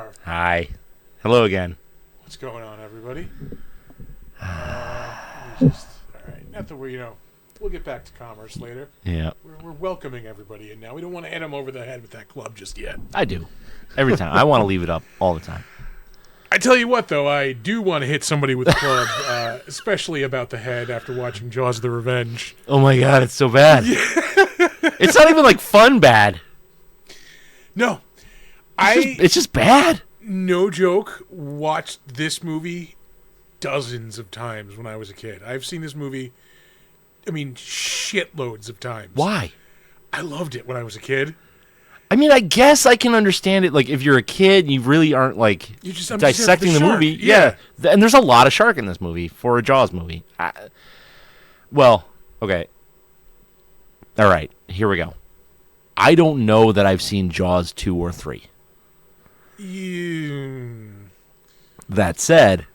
are. Hi. Hello again. What's going on, everybody? All right. Not that we'll get back to commerce later. Yeah, We're welcoming everybody in now. We don't want to hit them over the head with that club just yet. I do. Every time. I want to leave it up all the time. I tell you what, though, I do want to hit somebody with the club, especially about the head after watching Jaws of the Revenge. Oh my god, it's so bad. It's not even like fun bad. No. It's just bad. No joke, watched this movie dozens of times when I was a kid. I've seen this movie, shitloads of times. Why? I loved it when I was a kid. I mean, I guess I can understand it. Like, if you're a kid, you really aren't, like, You just I'm dissecting just the here for movie. shark. Yeah. And there's a lot of shark in this movie for a Jaws movie. Well, okay. All right, here we go. I don't know that I've seen Jaws 2 or 3. That said,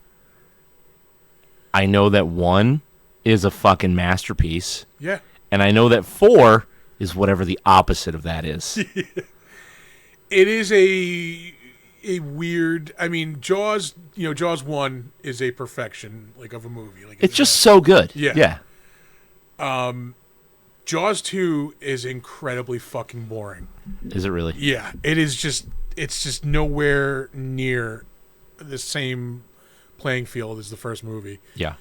I know that 1 is a fucking masterpiece. Yeah. And I know that 4 is whatever the opposite of that is. It is a weird. Jaws. Jaws 1 is a perfection, of a movie. It's just so good. Yeah. Jaws 2 is incredibly fucking boring. Is it really? Yeah, it is just. It's just nowhere near the same playing field as the first movie. Yeah.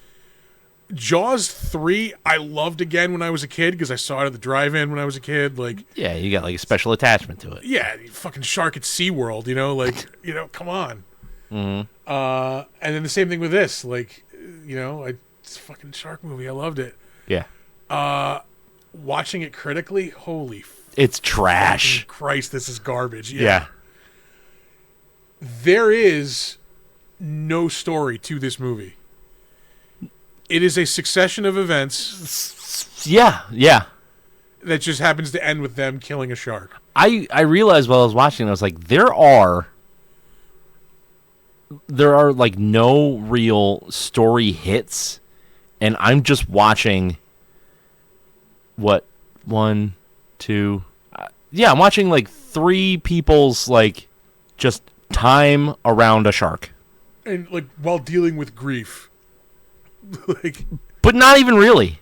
Jaws 3, I loved again when I was a kid because I saw it at the drive-in when I was a kid. Yeah, you got a special attachment to it. Yeah, fucking shark at SeaWorld, come on. Mm-hmm. And then the same thing with this. It's a fucking shark movie. I loved it. Yeah. Watching it critically, holy It's trash. Christ, this is garbage. Yeah. There is no story to this movie. It is a succession of events. Yeah. That just happens to end with them killing a shark. I realized while I was watching, I was like, there are no real story hits, and I'm just watching. What 1, 2? I'm watching 3 people's just time around a shark, And while dealing with grief. but not even really.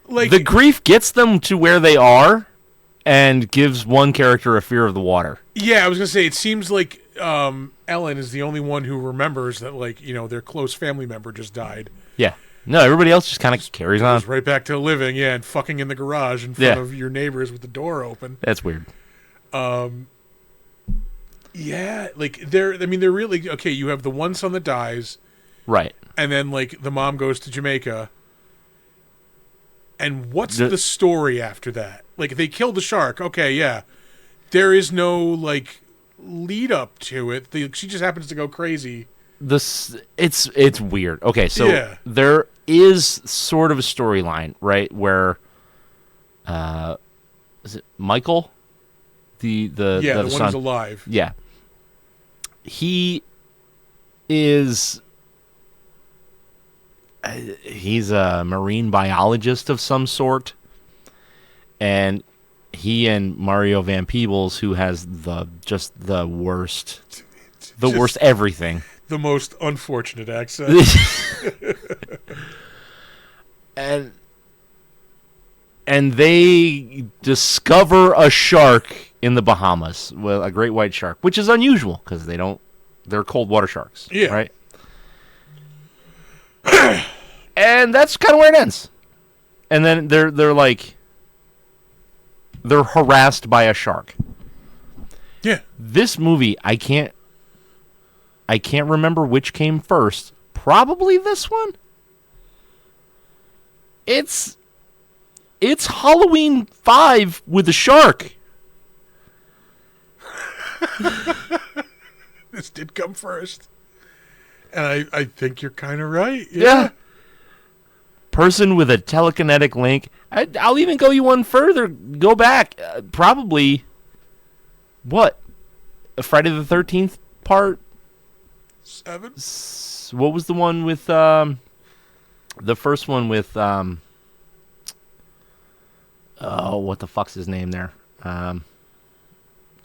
The grief gets them to where they are and gives one character a fear of the water. Yeah, I was going to say, it seems like Ellen is the only one who remembers that, their close family member just died. Yeah. No, everybody else just kind of carries on. Goes right back to living, and fucking in the garage in front of your neighbors with the door open. That's weird. Yeah, they're really, okay, you have the one son that dies. Right. And then, the mom goes to Jamaica. And what's the story after that? They killed the shark. Okay, yeah. There is no, lead up to it. She just happens to go crazy. It's weird. Okay, so there is sort of a storyline, right, where is it Michael? The one son who's alive. Yeah. He is he's a marine biologist of some sort, and he and Mario Van Peebles, who has the worst worst everything. The most unfortunate accent. and they discover a shark in the Bahamas, a great white shark, which is unusual because they're cold water sharks. Yeah. Right? And that's kind of where it ends. And then they're harassed by a shark. Yeah. This movie, I can't remember which came first. Probably this one. It's Halloween 5 with a shark. This did come first. And I think you're kind of right. Yeah. Person with a telekinetic link. I'll even go you one further. Go back. Probably, what? A Friday the 13th part? 7? What was the one with, the first one with, what the fuck's his name there?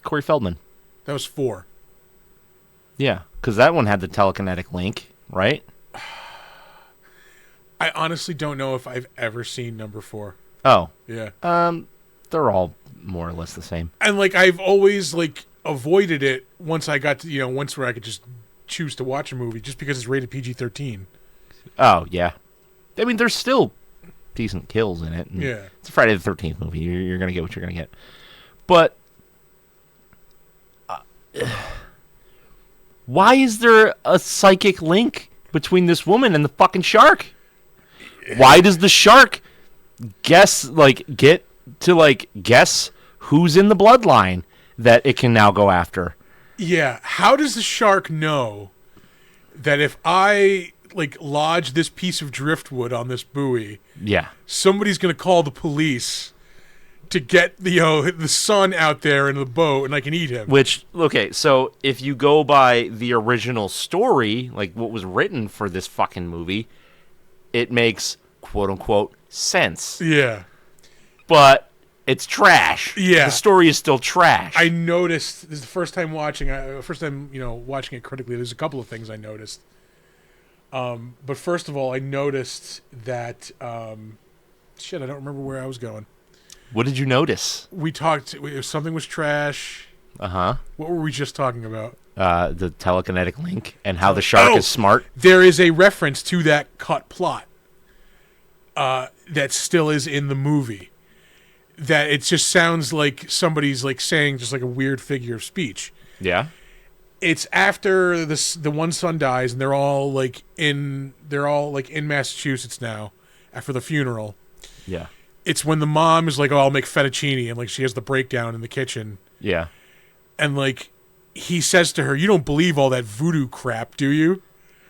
Corey Feldman. That was 4. Yeah, because that one had the telekinetic link, right? I honestly don't know if I've ever seen number 4. Oh, Yeah. they're all more or less the same. And like I've always like avoided it once I got to once where I could just choose to watch a movie just because it's rated PG-13. Oh yeah, I mean there's still decent kills in it. Yeah, it's a Friday the 13th movie. You're gonna get what you're gonna get, but why is there a psychic link between this woman and the fucking shark? Why does the shark guess who's in the bloodline that it can now go after? Yeah. How does the shark know that if I like lodge this piece of driftwood on this buoy, Yeah. somebody's gonna call the police to get the son out there in the boat and I can eat him? Which, okay, so if you go by the original story, like what was written for this fucking movie, it makes quote unquote sense. Yeah. But it's trash. Yeah. The story is still trash. I noticed this is the first time watching watching it critically. There's a couple of things I noticed. But first of all, I noticed that shit. I don't remember where I was going. What did you notice? We talked. Something was trash. Uh-huh. What were we just talking about? The telekinetic link and how the shark is smart. There is a reference to that cut plot. That still is in the movie. That it just sounds like somebody's like saying just like a weird figure of speech. Yeah. It's after the one son dies and they're all like in Massachusetts now after the funeral. Yeah. It's when the mom is like, "Oh, I'll make fettuccine," and like she has the breakdown in the kitchen. Yeah. And like he says to her, "You don't believe all that voodoo crap, do you?"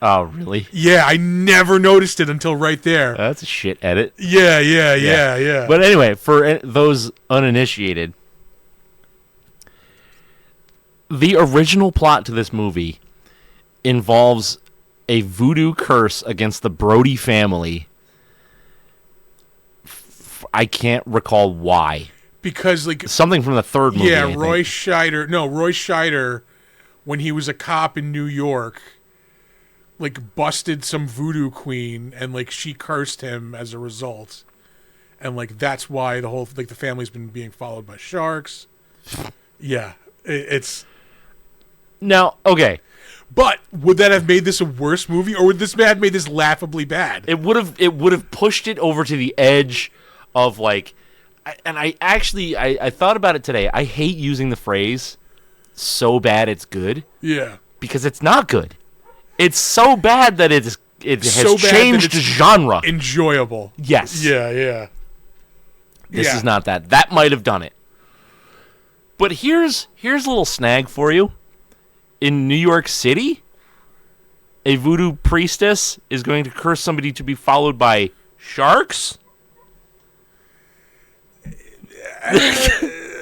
Oh, really? Yeah, I never noticed it until right there. That's a shit edit. Yeah. But anyway, for those uninitiated, the original plot to this movie involves a voodoo curse against the Brody family. I can't recall why. Because like Something from the third movie. yeah, I Roy think. Scheider, when he was a cop in New York, like busted some voodoo queen and like she cursed him as a result. And like that's why the whole like the family's been being followed by sharks. Yeah, it's Now, okay. but would that have made this a worse movie or would this have made this laughably bad? It would have pushed it over to the edge of like I thought about it today. I hate using the phrase so bad it's good Yeah. because it's not good. It's so bad that it has So bad that changed it's genre. Enjoyable. Yes. Yeah. This Yeah. is not that. That might have done it. But here's a little snag for you. In New York City, a voodoo priestess is going to curse somebody to be followed by sharks?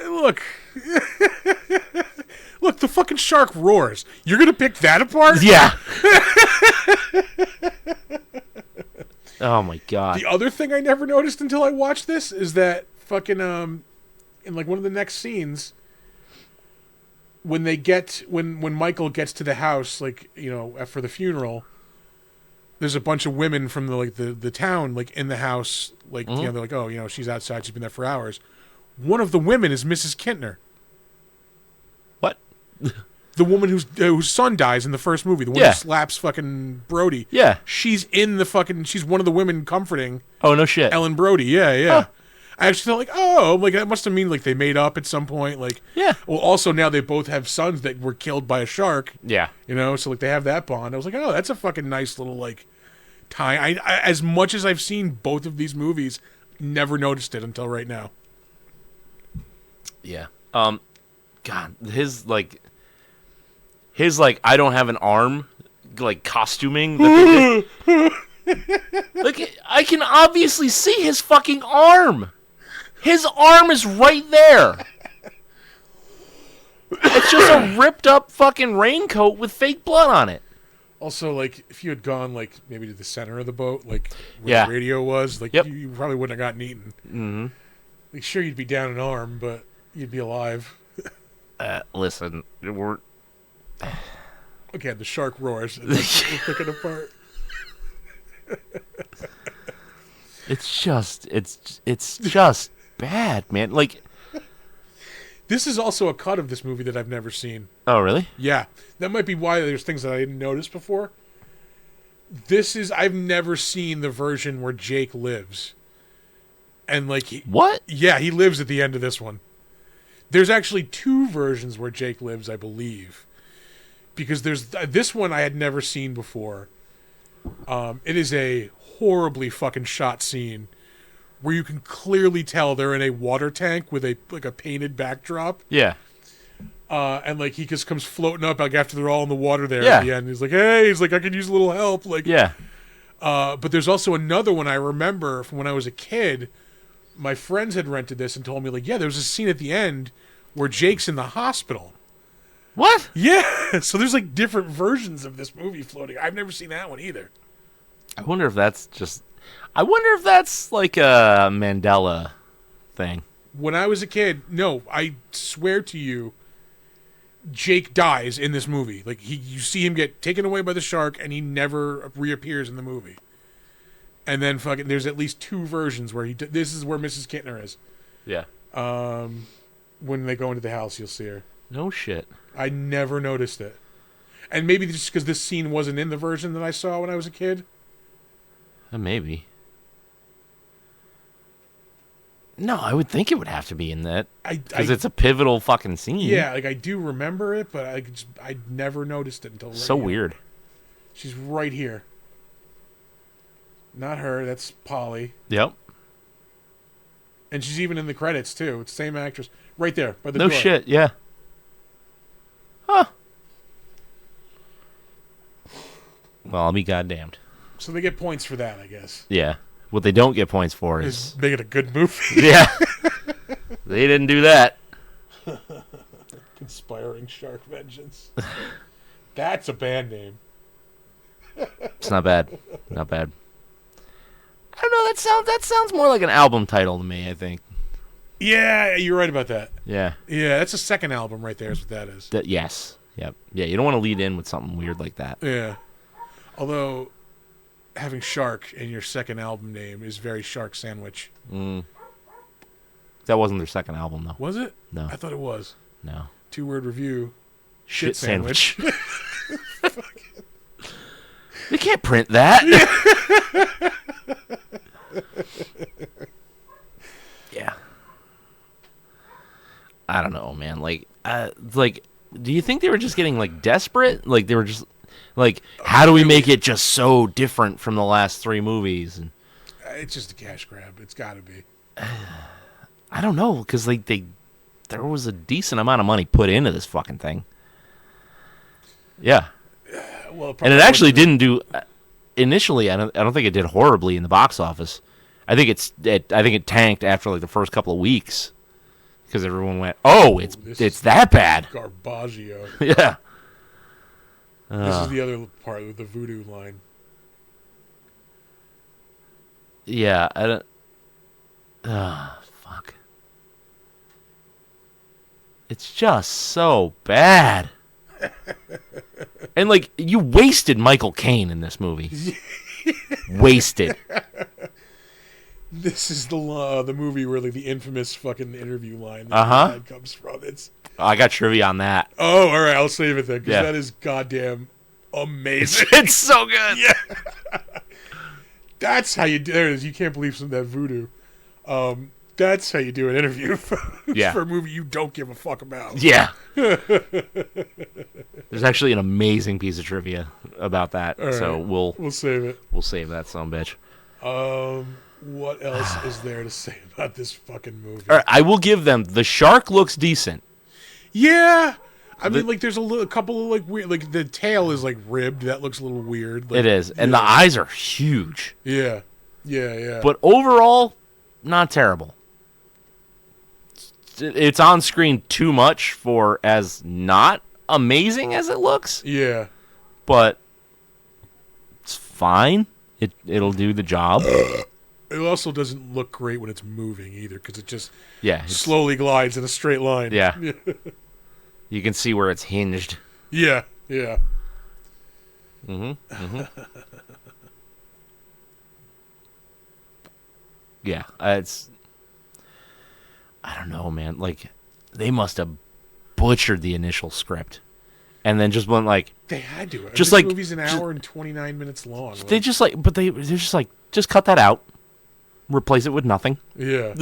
Look. Look, the fucking shark roars. You're going to pick that apart? Yeah. Oh my god. The other thing I never noticed until I watched this is that fucking in like one of the next scenes when Michael gets to the house like, for the funeral, there's a bunch of women from the town like in the house like they're like, "Oh, she's outside, she's been there for hours." One of the women is Mrs. Kintner. What? The woman whose son dies in the first movie, the one Yeah. who slaps fucking Brody. Yeah. She's she's one of the women comforting Oh no shit. Ellen Brody. Yeah. Huh. I actually thought like that must have mean like they made up at some point. Like, Yeah. Well, also now they both have sons that were killed by a shark. Yeah. So like they have that bond. I was like, oh, that's a fucking nice little like tie. I as much as I've seen both of these movies, never noticed it until right now. Yeah. God, his I don't have an arm like costuming that they did. Like I can obviously see his fucking arm. His arm is right there. It's just a ripped up fucking raincoat with fake blood on it. Also, like if you had gone like maybe to the center of the boat, like where Yeah. the radio was, like Yep. you probably wouldn't have gotten eaten. Mm-hmm. Like sure, you'd be down an arm, but you'd be alive. Listen, we're Okay, the shark roars. And we'll pick it apart. it's just bad, man. Like, This is also a cut of this movie that I've never seen. oh really? Yeah, that might be why there's things that I didn't notice before. I've never seen the version where Jake lives. And like, What? yeah, he lives at the end of this one. There's actually two versions where Jake lives, I believe. Because there's this one I had never seen before. It is a horribly fucking shot scene where you can clearly tell they're in a water tank with a painted backdrop. Yeah. And like he just comes floating up like after they're all in the water there Yeah. at the end. He's like, hey, I could use a little help. Like, Yeah. But there's also another one I remember from when I was a kid. My friends had rented this and told me, like, yeah, there was a scene at the end where Jake's in the hospital. What? Yeah, so there's like different versions of this movie floating. I've never seen that one either. I wonder if that's like a Mandela thing. When I was a kid, no, I swear to you, Jake dies in this movie. Like you see him get taken away by the shark, and he never reappears in the movie. And then fucking, there's at least two versions where this is where Mrs. Kittner is. Yeah. When they go into the house, you'll see her. No shit. I never noticed it. And maybe just because this scene wasn't in the version that I saw when I was a kid. Maybe. No, I would think it would have to be in that because it's a pivotal fucking scene. Yeah, like I do remember it, but I never noticed it until So here. weird. She's right here. Not her. That's Polly. Yep. And she's even in the credits too. It's the same actress, right there by the No door. shit. Yeah. Huh. Well, I'll be goddamned. So they get points for that, I guess. Yeah. What they don't get points for Is is make it a good movie. yeah. They didn't do that. Conspiring Shark Vengeance. That's a band name. It's not bad. Not bad. I don't know. That sounds more like an album title to me. I think. Yeah, you're right about that. Yeah. Yeah, that's a second album right there. Is what that is. Yes. Yep. Yeah. You don't want to lead in with something weird like that. Yeah. Although having Shark in your second album name is very Shark Sandwich. That wasn't their second album though. Was it? No. I thought it was. No. 2-word review. Shit sandwich. They can't print that. Yeah. I don't know, man. Like, do you think they were just getting like desperate? Like they were just like, how do we make it just so different from the last three movies? And It's just a cash grab. It's got to be. I don't know, because there was a decent amount of money put into this fucking thing. Yeah. Well, And it actually didn't do initially. I don't think it did horribly in the box office. I think it tanked after like the first couple of weeks because everyone went, "Oh, it's that bad." Garbaggio. Yeah. This is the other part with the voodoo line. Yeah. I don't. Fuck. It's just so bad. And like you wasted Michael Caine in this movie. Wasted. This is the movie where like the infamous fucking interview line Uh-huh. that comes from. It's I got trivia on that. all right. I'll save it then because Yeah. that is goddamn amazing. It's so good. Yeah, that's how you do. There it is. You can't believe some of that voodoo. That's how you do an interview for a movie you don't give a fuck about. Yeah. There's actually an amazing piece of trivia about that. All So right. we'll save it. save that son of a bitch. What else is there to say about this fucking movie? All right, I will give them the shark looks decent. Yeah. I mean, like, there's a couple of, like, weird, like, the tail is, like, ribbed. That looks a little weird. Like, It is. And the eyes are huge. Yeah. Yeah. But overall, not terrible. It's on screen too much for as not amazing as it looks, Yeah. but it's fine. It'll do the job. It also doesn't look great when it's moving either because it just Yeah. slowly glides in a straight line. Yeah. You can see where it's hinged. Yeah, yeah. Yeah, it's. I don't know, man. Like, they must have butchered the initial script, and then just went like. They had to. Just this like movie's an hour and 29 minutes long. They just like, but they're just like, just cut that out, replace it with nothing. Yeah.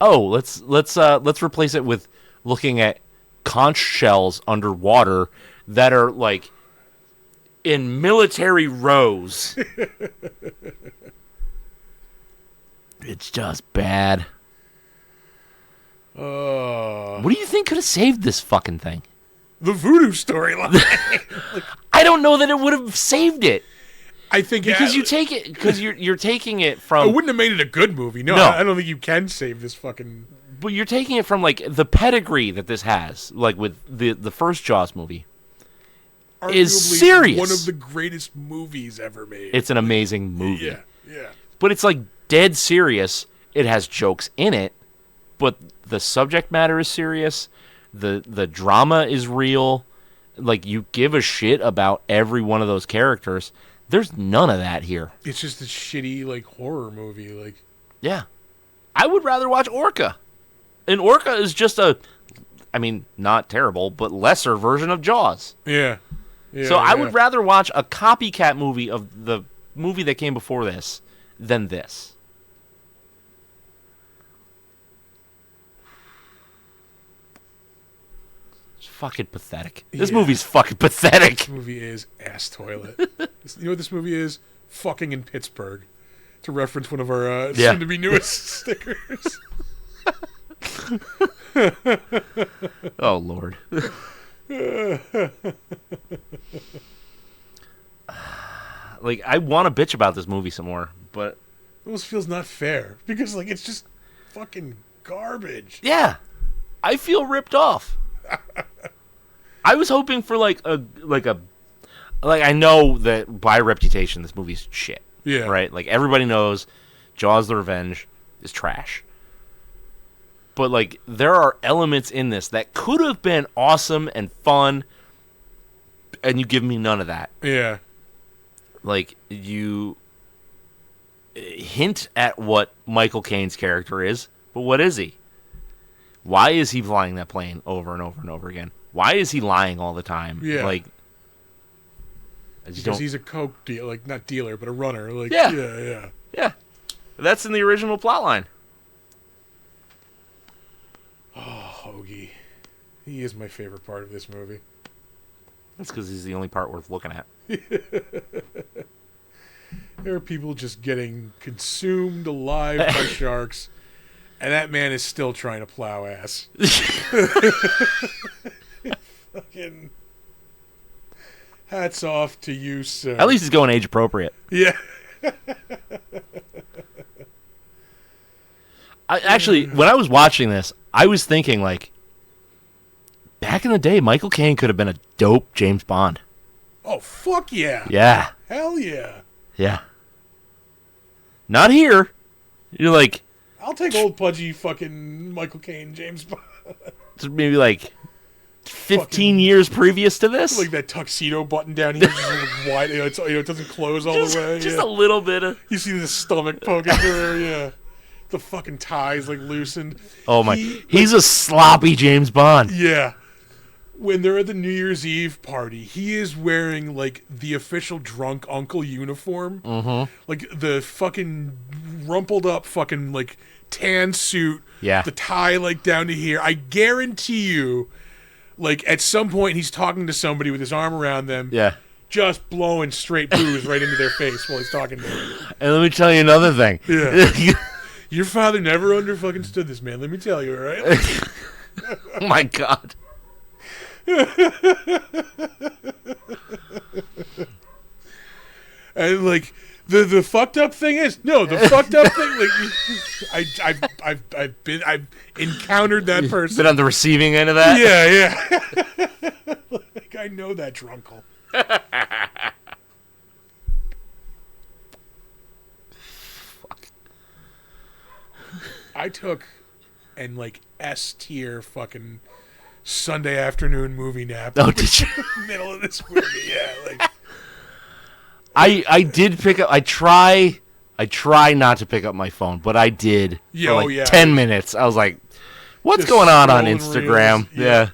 Let's replace it with looking at conch shells underwater that are like in military rows. It's just bad. What do you think could have saved this fucking thing? The voodoo storyline. I don't know that it would have saved it. I think Because you take it, because you're taking it from. It wouldn't have made it a good movie. No, No. I don't think you can save this fucking. But you're taking it from like the pedigree that this has, like with the first Jaws movie. Is Arguably serious. One of the greatest movies ever made. It's an amazing movie. Yeah, yeah. But it's like dead serious. It has jokes in it, but the subject matter is serious. The drama is real. Like, you give a shit about every one of those characters. There's none of that here. It's just a shitty like horror movie. Like, Yeah. I would rather watch Orca. And Orca is just not terrible, but lesser version of Jaws. yeah. So I would rather watch a copycat movie of the movie that came before this than this. It's fucking pathetic. This Yeah. movie's fucking pathetic. This movie is ass toilet. You know what this movie is? Fucking in Pittsburgh. To reference one of our soon-to-be newest stickers. Oh, Lord. Like, I want to bitch about this movie some more, but It almost feels not fair because like it's just fucking garbage. yeah, I feel ripped off. I was hoping for like I know that by reputation this movie's shit. Yeah. Right? Like, everybody knows Jaws the Revenge is trash. But like, there are elements in this that could have been awesome and fun, and you give me none of that. Yeah. Like, you hint at what Michael Caine's character is, but what is he? Why is he flying that plane over and over and over again? Why is he lying all the time? Yeah. Like, I just Because don't. he's a coke dealer, like not dealer, but a runner. Like, Yeah. yeah. Yeah, that's in the original plotline. Oh, Hoagie. He is my favorite part of this movie. That's because he's the only part worth looking at. There are people just getting consumed alive by sharks, and that man is still trying to plow ass. Fucking hats off to you, sir. At least he's going age appropriate. Yeah. Actually, when I was watching this, I was thinking, like, back in the day, Michael Caine could have been a dope James Bond. Oh, fuck yeah. Yeah. Hell yeah. Yeah. Not here. You're like, I'll take old pudgy fucking Michael Caine, James Bond. maybe like 15 Fucking- years previous to this. Like that tuxedo button down here, just like wide. It doesn't close all the way. just yeah. a little bit of. You see the stomach poking through there, yeah. The fucking tie's like loosened. Oh my. He's a sloppy James Bond. Yeah. When they're at the New Year's Eve party, he is wearing like the official drunk uncle uniform. Mm-hmm. Like the fucking rumpled up fucking like tan suit. Yeah. The tie like down to here. I guarantee you, like at some point he's talking to somebody with his arm around them. Yeah. Just blowing straight booze right into their face while he's talking to them. And let me tell you another thing. Yeah. Your father never under fucking stood this man, let me tell you, all right? Oh my God. And like the fucked up thing is the fucked up thing like I've encountered that person. Been on the receiving end of that? Yeah. Like I know that drunkle. I took and like S tier fucking Sunday afternoon movie nap. Oh, did you? Middle of this movie, yeah. Like I did pick up. I try not to pick up my phone, but I did Yeah, for oh, like yeah. 10 minutes. I was like, "What's Just going on scrolling Instagram?" reels,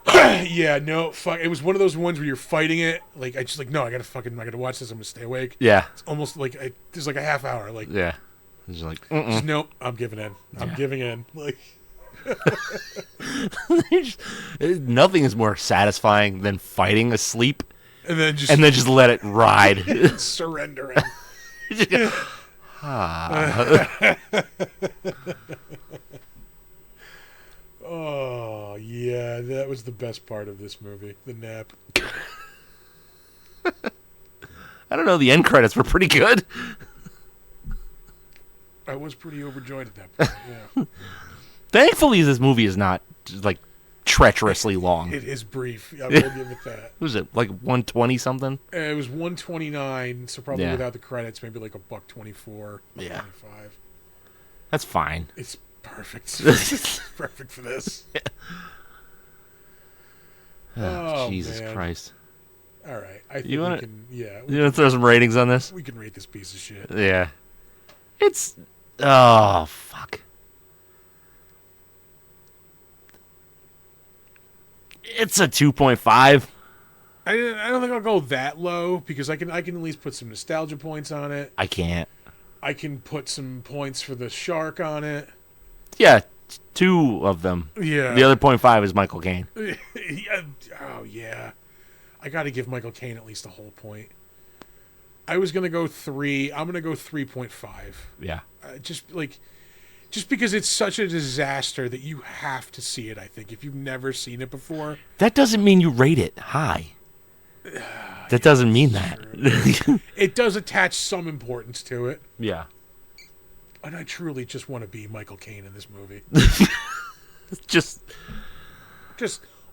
Yeah. yeah, no, fuck. It was one of those ones where you're fighting it. Like I just like no, I gotta watch this. I'm gonna stay awake. Yeah. It's almost like there's like a half hour. Like Yeah. It's like, just, nope, I'm giving in. I'm giving in. Like nothing is more satisfying than fighting asleep and then just and then just let it ride. surrendering. Oh yeah, that was the best part of this movie. The nap. I don't know. The end credits were pretty good. I was pretty overjoyed at that point. Yeah, Thankfully, this movie is not like treacherously long. it is brief. I will give it that. What was it, like 120 something? It was 129, so probably Yeah. without the credits, maybe like $1.24, Yeah. $1.25. That's fine. It's perfect. It's perfect for this. Oh, Jesus man. Christ. All right, I think You wanna- we can. Yeah, You want to throw some ratings on this? we can rate this piece of shit. Yeah. It's. Oh, fuck. It's a 2.5. I don't think I'll go that low because I can at least put some nostalgia points on it. I can't. I can put some points for the shark on it. Yeah, two of them. Yeah. The other 0.5 is Michael Caine. Yeah. Oh yeah. I got to give Michael Caine at least a whole point. I was gonna go 3. I'm gonna go 3.5. Yeah. Just because it's such a disaster that you have to see it. I think if you've never seen it before, That doesn't mean you rate it high. That doesn't mean that. it does attach some importance to it. Yeah. And I truly just want to be Michael Caine in this movie. Just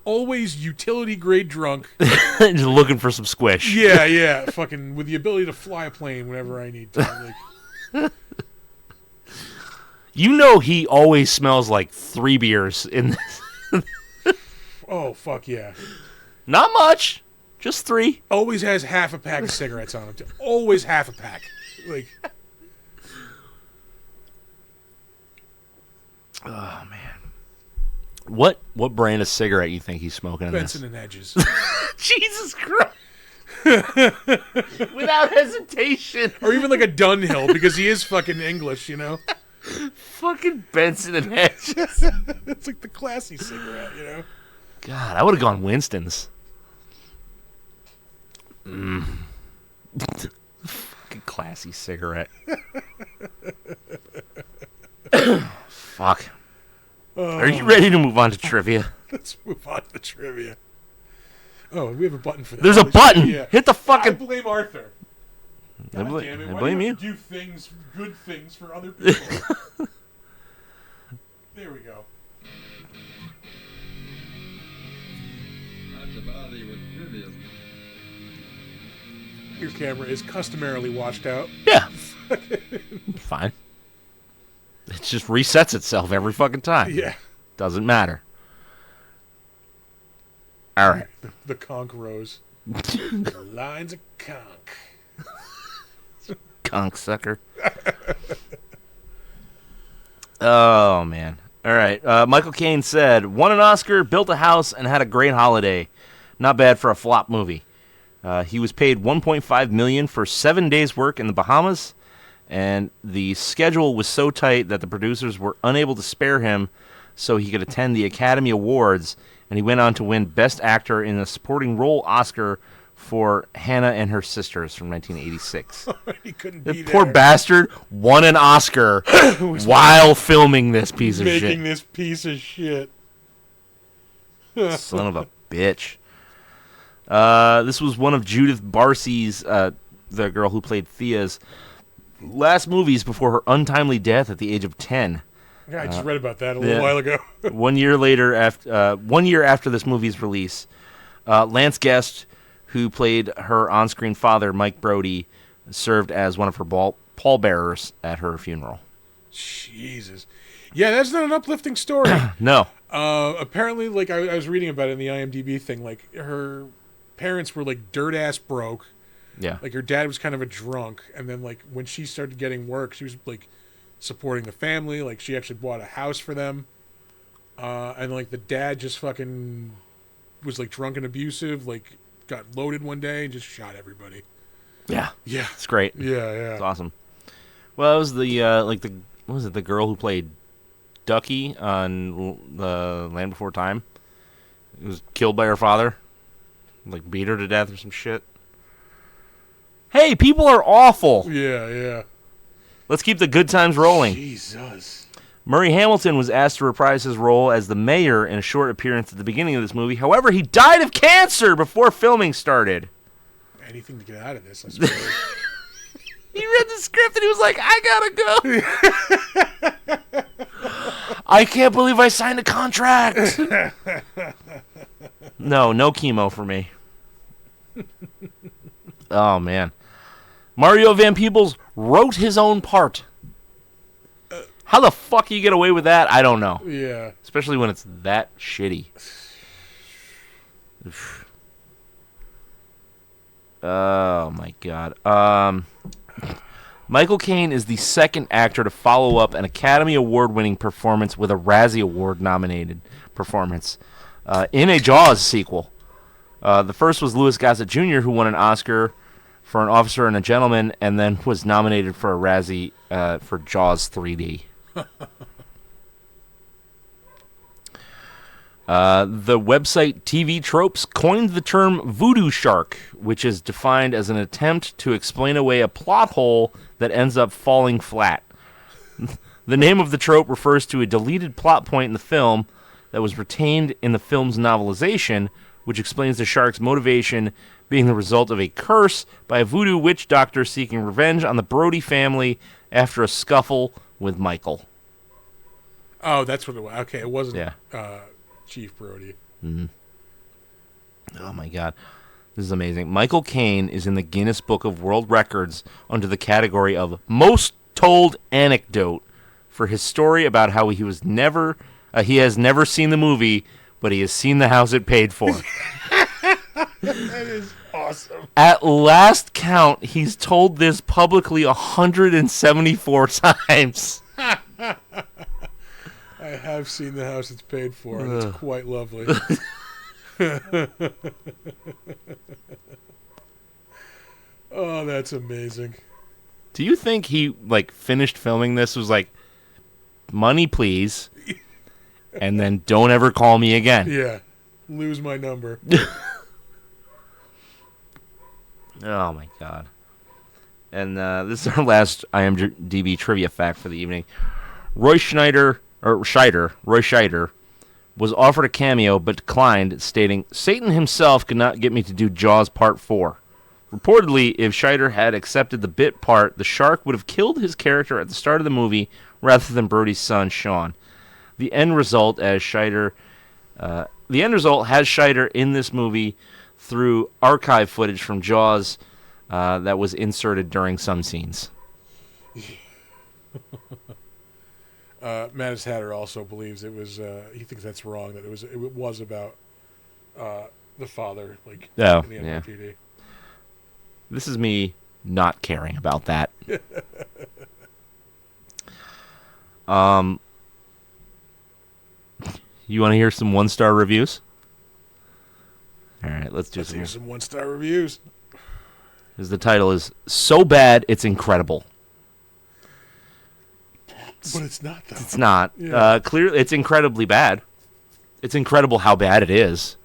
always utility grade drunk. just looking for some squish. Yeah. Fucking with the ability to fly a plane whenever I need to. Like, You know he always smells like 3 beers in this. oh, fuck yeah. Not much. Just 3. Always has half a pack of cigarettes on him. Always half a pack. Like, Oh, man. What brand of cigarette you think he's smoking in Benson and Hedges. this? Jesus Christ. Without hesitation. Or even like a Dunhill because he is fucking English, you know? Fucking Benson and Hedges. It's like the classy cigarette, you know? God, I would have gone Winston's. Fucking classy cigarette. Fuck. Are you ready to move on to trivia? Let's move on to trivia. Oh, we have a button for that. There's a button. Yeah. Hit the I fucking. blame Arthur. I God bl- damn it. I Why blame do you. have to do things, good things for other people? There we go. That's about it with trivia. Your camera is customarily washed out. Yeah. Fine. It just resets itself every fucking time. Yeah. Doesn't matter. All right. The conch rose. The lines of conch. Conch sucker. Oh, man. All right. Michael Caine said, won an Oscar, built a house, and had a great holiday. Not bad for a flop movie. He was paid $1.5 million for 7 days' work in the Bahamas, and the schedule was so tight that the producers were unable to spare him so he could attend the Academy Awards, and he went on to win Best Actor in a Supporting Role Oscar for Hannah and Her Sisters from 1986. He couldn't The be poor there bastard won an Oscar while filming this piece of making shit. this piece of shit. Son of a bitch. This was one of Judith Barcy's, the girl who played Thea's, last movies before her untimely death at the age of 10. Yeah, I just read about that a little yeah. while ago. 1 year later, 1 year after this movie's release, Lance Guest, who played her on-screen father, Mike Brody, served as one of her pallbearers at her funeral. Jesus. Yeah, that's not an uplifting story. No. Apparently, like I was reading about it in the IMDb thing, like her parents were like dirt ass broke. Yeah. Like her dad was kind of a drunk, and then like when she started getting work, she was like supporting the family. Like she actually bought a house for them, and like the dad just fucking was like drunk and abusive. Like got loaded one day and just shot everybody. Yeah. Yeah, It's great. yeah. It's awesome. Well, it was the what was it? The girl who played Ducky on the Land Before Time. It was killed by her father. Like beat her to death or some shit. Hey, people are awful. Yeah. Let's keep the good times rolling. Jesus. Murray Hamilton was asked to reprise his role as the mayor in a short appearance at the beginning of this movie. However, he died of cancer before filming started. Anything to get out of this, I suppose. He read the script and he was like, I gotta go. I can't believe I signed a contract. No chemo for me. Oh, man. Mario Van Peebles wrote his own part. How the fuck you get away with that? I don't know. Yeah. Especially when it's that shitty. Oh, my God. Michael Caine is the second actor to follow up an Academy Award-winning performance with a Razzie Award-nominated performance in a Jaws sequel. The first was Louis Gossett Jr., who won an Oscar for An Officer and a Gentleman, and then was nominated for a Razzie for Jaws 3D. The website TV Tropes coined the term voodoo shark, which is defined as an attempt to explain away a plot hole that ends up falling flat. The name of the trope refers to a deleted plot point in the film that was retained in the film's novelization, which explains the shark's motivation being the result of a curse by a voodoo witch doctor seeking revenge on the Brody family after a scuffle with Michael. Oh, that's what it was. Okay, it wasn't Yeah. Chief Brody. Mm-hmm. Oh, my God. This is amazing. Michael Caine is in the Guinness Book of World Records under the category of Most Told Anecdote for his story about how he has never seen the movie, but he has seen the house it paid for. That is awesome. At last count, he's told this publicly 174 times. I have seen the house it's paid for, and it's quite lovely. Oh, that's amazing. Do you think he finished filming this, was like, money please, and then don't ever call me again? Yeah. Lose my number. Oh, my God. And this is our last IMDb trivia fact for the evening. Roy Scheider was offered a cameo but declined, stating, Satan himself could not get me to do Jaws Part 4. Reportedly, if Scheider had accepted the bit part, the shark would have killed his character at the start of the movie rather than Brody's son, Sean. The end result has Scheider in this movie through archive footage from Jaws that was inserted during some scenes. Mattis Hatter also believes it was. He thinks that's wrong. That it was about the father, in the NYPD. Yeah. This is me not caring about that. You want to hear some 1-star reviews? All right, let's hear some 1-star reviews. Because the title is So Bad It's Incredible. But it's not, though. It's not. Yeah. Clearly, it's incredibly bad. It's incredible how bad it is.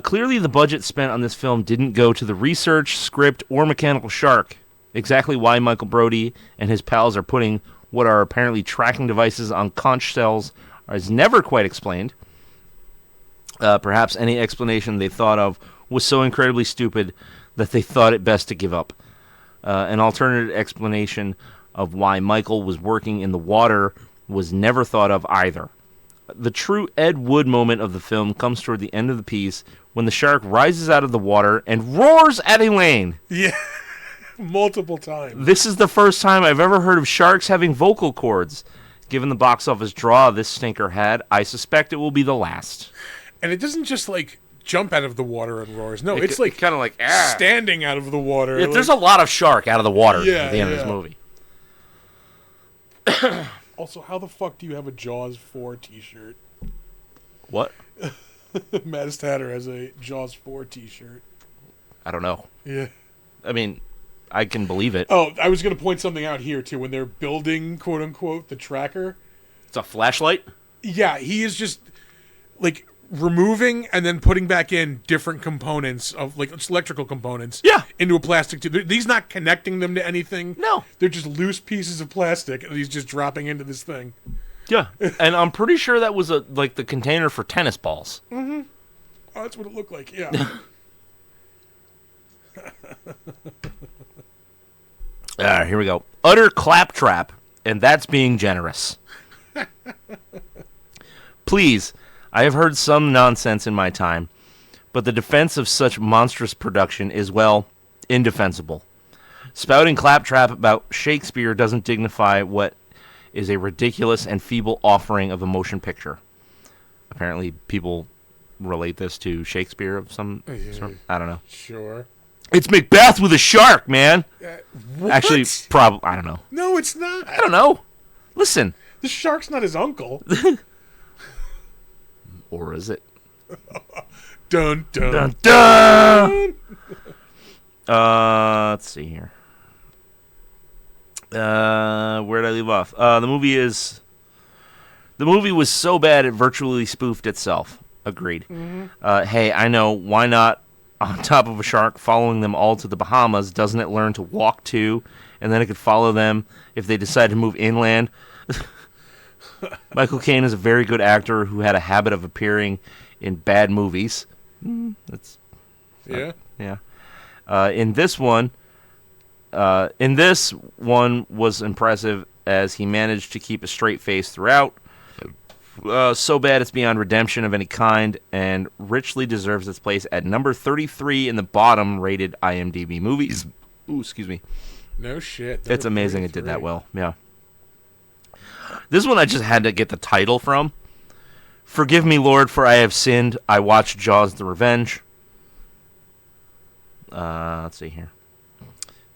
Clearly, the budget spent on this film didn't go to the research, script, or mechanical shark. Exactly why Michael Brody and his pals are putting what are apparently tracking devices on conch shells is never quite explained. Perhaps any explanation they thought of was so incredibly stupid that they thought it best to give up. An alternative explanation of why Michael was working in the water was never thought of either. The true Ed Wood moment of the film comes toward the end of the piece when the shark rises out of the water and roars at Elaine. Yeah, multiple times. This is the first time I've ever heard of sharks having vocal cords. Given the box office draw this stinker had, I suspect it will be the last. And it doesn't just like jump out of the water and roars. No, it's like kind of like standing out of the water. Yeah, there's a lot of shark out of the water Yeah, at the end of yeah. this movie. Also, how the fuck do you have a Jaws 4 t-shirt? What? Mattis Tatter has a Jaws 4 t-shirt. I don't know. Yeah. I mean, I can believe it. Oh, I was going to point something out here, too. When they're building, quote-unquote, the tracker. It's a flashlight? Yeah, he is just, like, removing and then putting back in different components of, like, it's electrical components. Yeah. Into a plastic tube. He's not connecting them to anything. No. They're just loose pieces of plastic, and he's just dropping into this thing. Yeah. And I'm pretty sure that was like the container for tennis balls. Oh, that's what it looked like, yeah. Here we go. Utter claptrap, and that's being generous. Please, I have heard some nonsense in my time, but the defense of such monstrous production is, well, indefensible. Spouting claptrap about Shakespeare doesn't dignify what is a ridiculous and feeble offering of a motion picture. Apparently, people relate this to Shakespeare of some sort. I don't know. Sure. It's Macbeth with a shark, man. What? Actually, probably. I don't know. No, it's not. I don't know. Listen. The shark's not his uncle. Or is it? Dun, dun, Dun, dun! Let's see here. Where did I leave off? The movie was so bad it virtually spoofed itself. Agreed. Mm-hmm. Hey, I know. Why not on top of a shark following them all to the Bahamas? Doesn't it learn to walk too? And then it could follow them if they decide to move inland. Michael Caine is a very good actor who had a habit of appearing in bad movies. That's Yeah. yeah. In this one was impressive as he managed to keep a straight face throughout. So bad it's beyond redemption of any kind, and richly deserves its place at number 33 in the bottom rated IMDb movies. Ooh, excuse me. No shit. It's amazing it did that well. Yeah. This one I just had to get the title from. Forgive me, Lord, for I have sinned. I watched Jaws: The Revenge. Let's see here.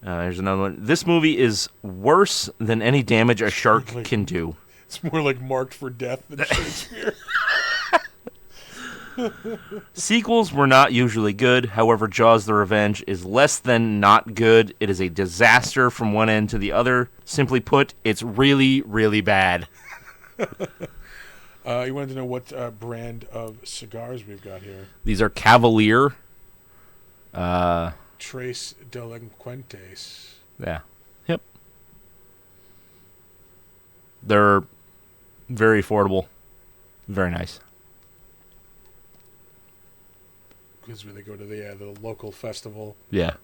Here's another one. This movie is worse than any damage a shark can do. It's more like Marked for Death than Shakespeare. Sequels were not usually good. However, Jaws: The Revenge is less than not good. It is a disaster from one end to the other. Simply put, it's really, really bad. You wanted to know what brand of cigars we've got here. These are Cavalier. Tres Delinquentes. Yeah. Yep. They're very affordable. Very nice. Because when they go to the local festival. Yeah.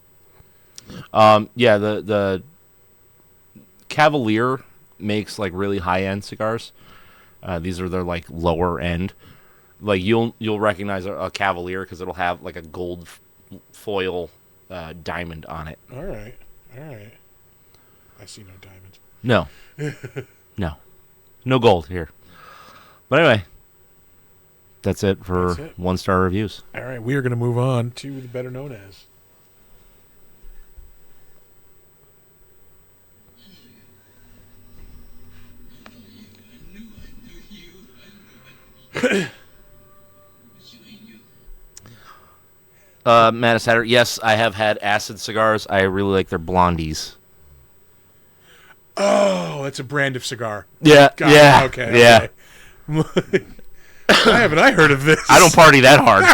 Yeah, the Cavalier makes like really high-end cigars. These are their like lower end. Like you'll recognize a Cavalier because it'll have like a gold foil diamond on it. All right. I see no diamonds. No. No gold here. But anyway, that's it for 1-star reviews. All right, we are going to move on to the better known as. Mattis Hatter, yes, I have had acid cigars. I really like their blondies. Oh, that's a brand of cigar. Yeah, Got yeah, it. Okay. yeah. Why haven't I heard of this? I don't party that hard.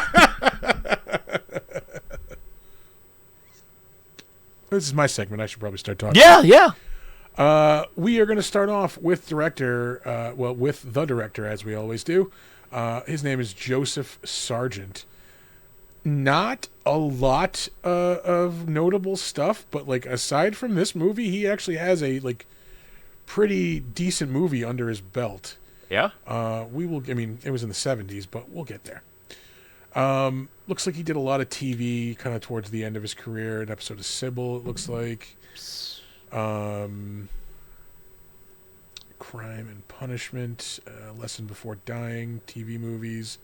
This is my segment. I should probably start talking. Yeah. We are going to start off with with the director, as we always do. His name is Joseph Sargent. Not a lot of notable stuff, but like aside from this movie, he actually has a like pretty decent movie under his belt. Yeah. It was in the 70s, but we'll get there. Looks like he did a lot of TV kind of towards the end of his career. An episode of Sybil, it looks like. Crime and Punishment, Lesson Before Dying, TV movies,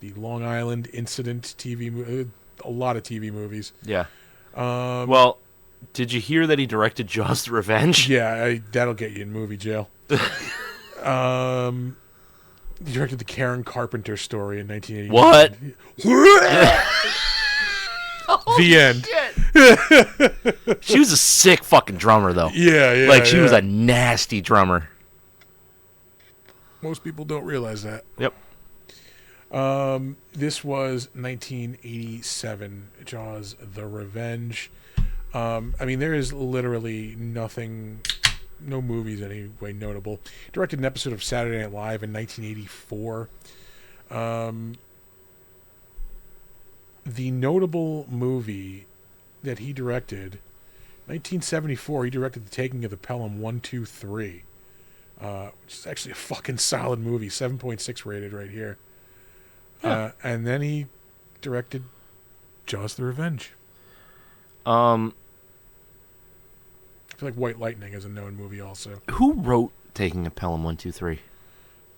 the Long Island Incident TV movie, a lot of TV movies. Yeah. Um, Well, did you hear that he directed Jaws: The Revenge? yeah, that'll get you in movie jail. He directed the Karen Carpenter story in 1980. What? The end. She was a sick fucking drummer, though. Yeah. Like, she was a nasty drummer. Most people don't realize that. Yep. This was 1987, Jaws: The Revenge. I mean, there is literally nothing, no movies anyway notable. Directed an episode of Saturday Night Live in 1984. The notable movie that he directed, 1974, he directed The Taking of the Pelham 1, 2, 3, which is actually a fucking solid movie, 7.6 rated right here. Yeah. And then he directed Jaws: The Revenge. Um, I feel like White Lightning is a known movie also. who wrote Taking a Pelham 1, 2, 3?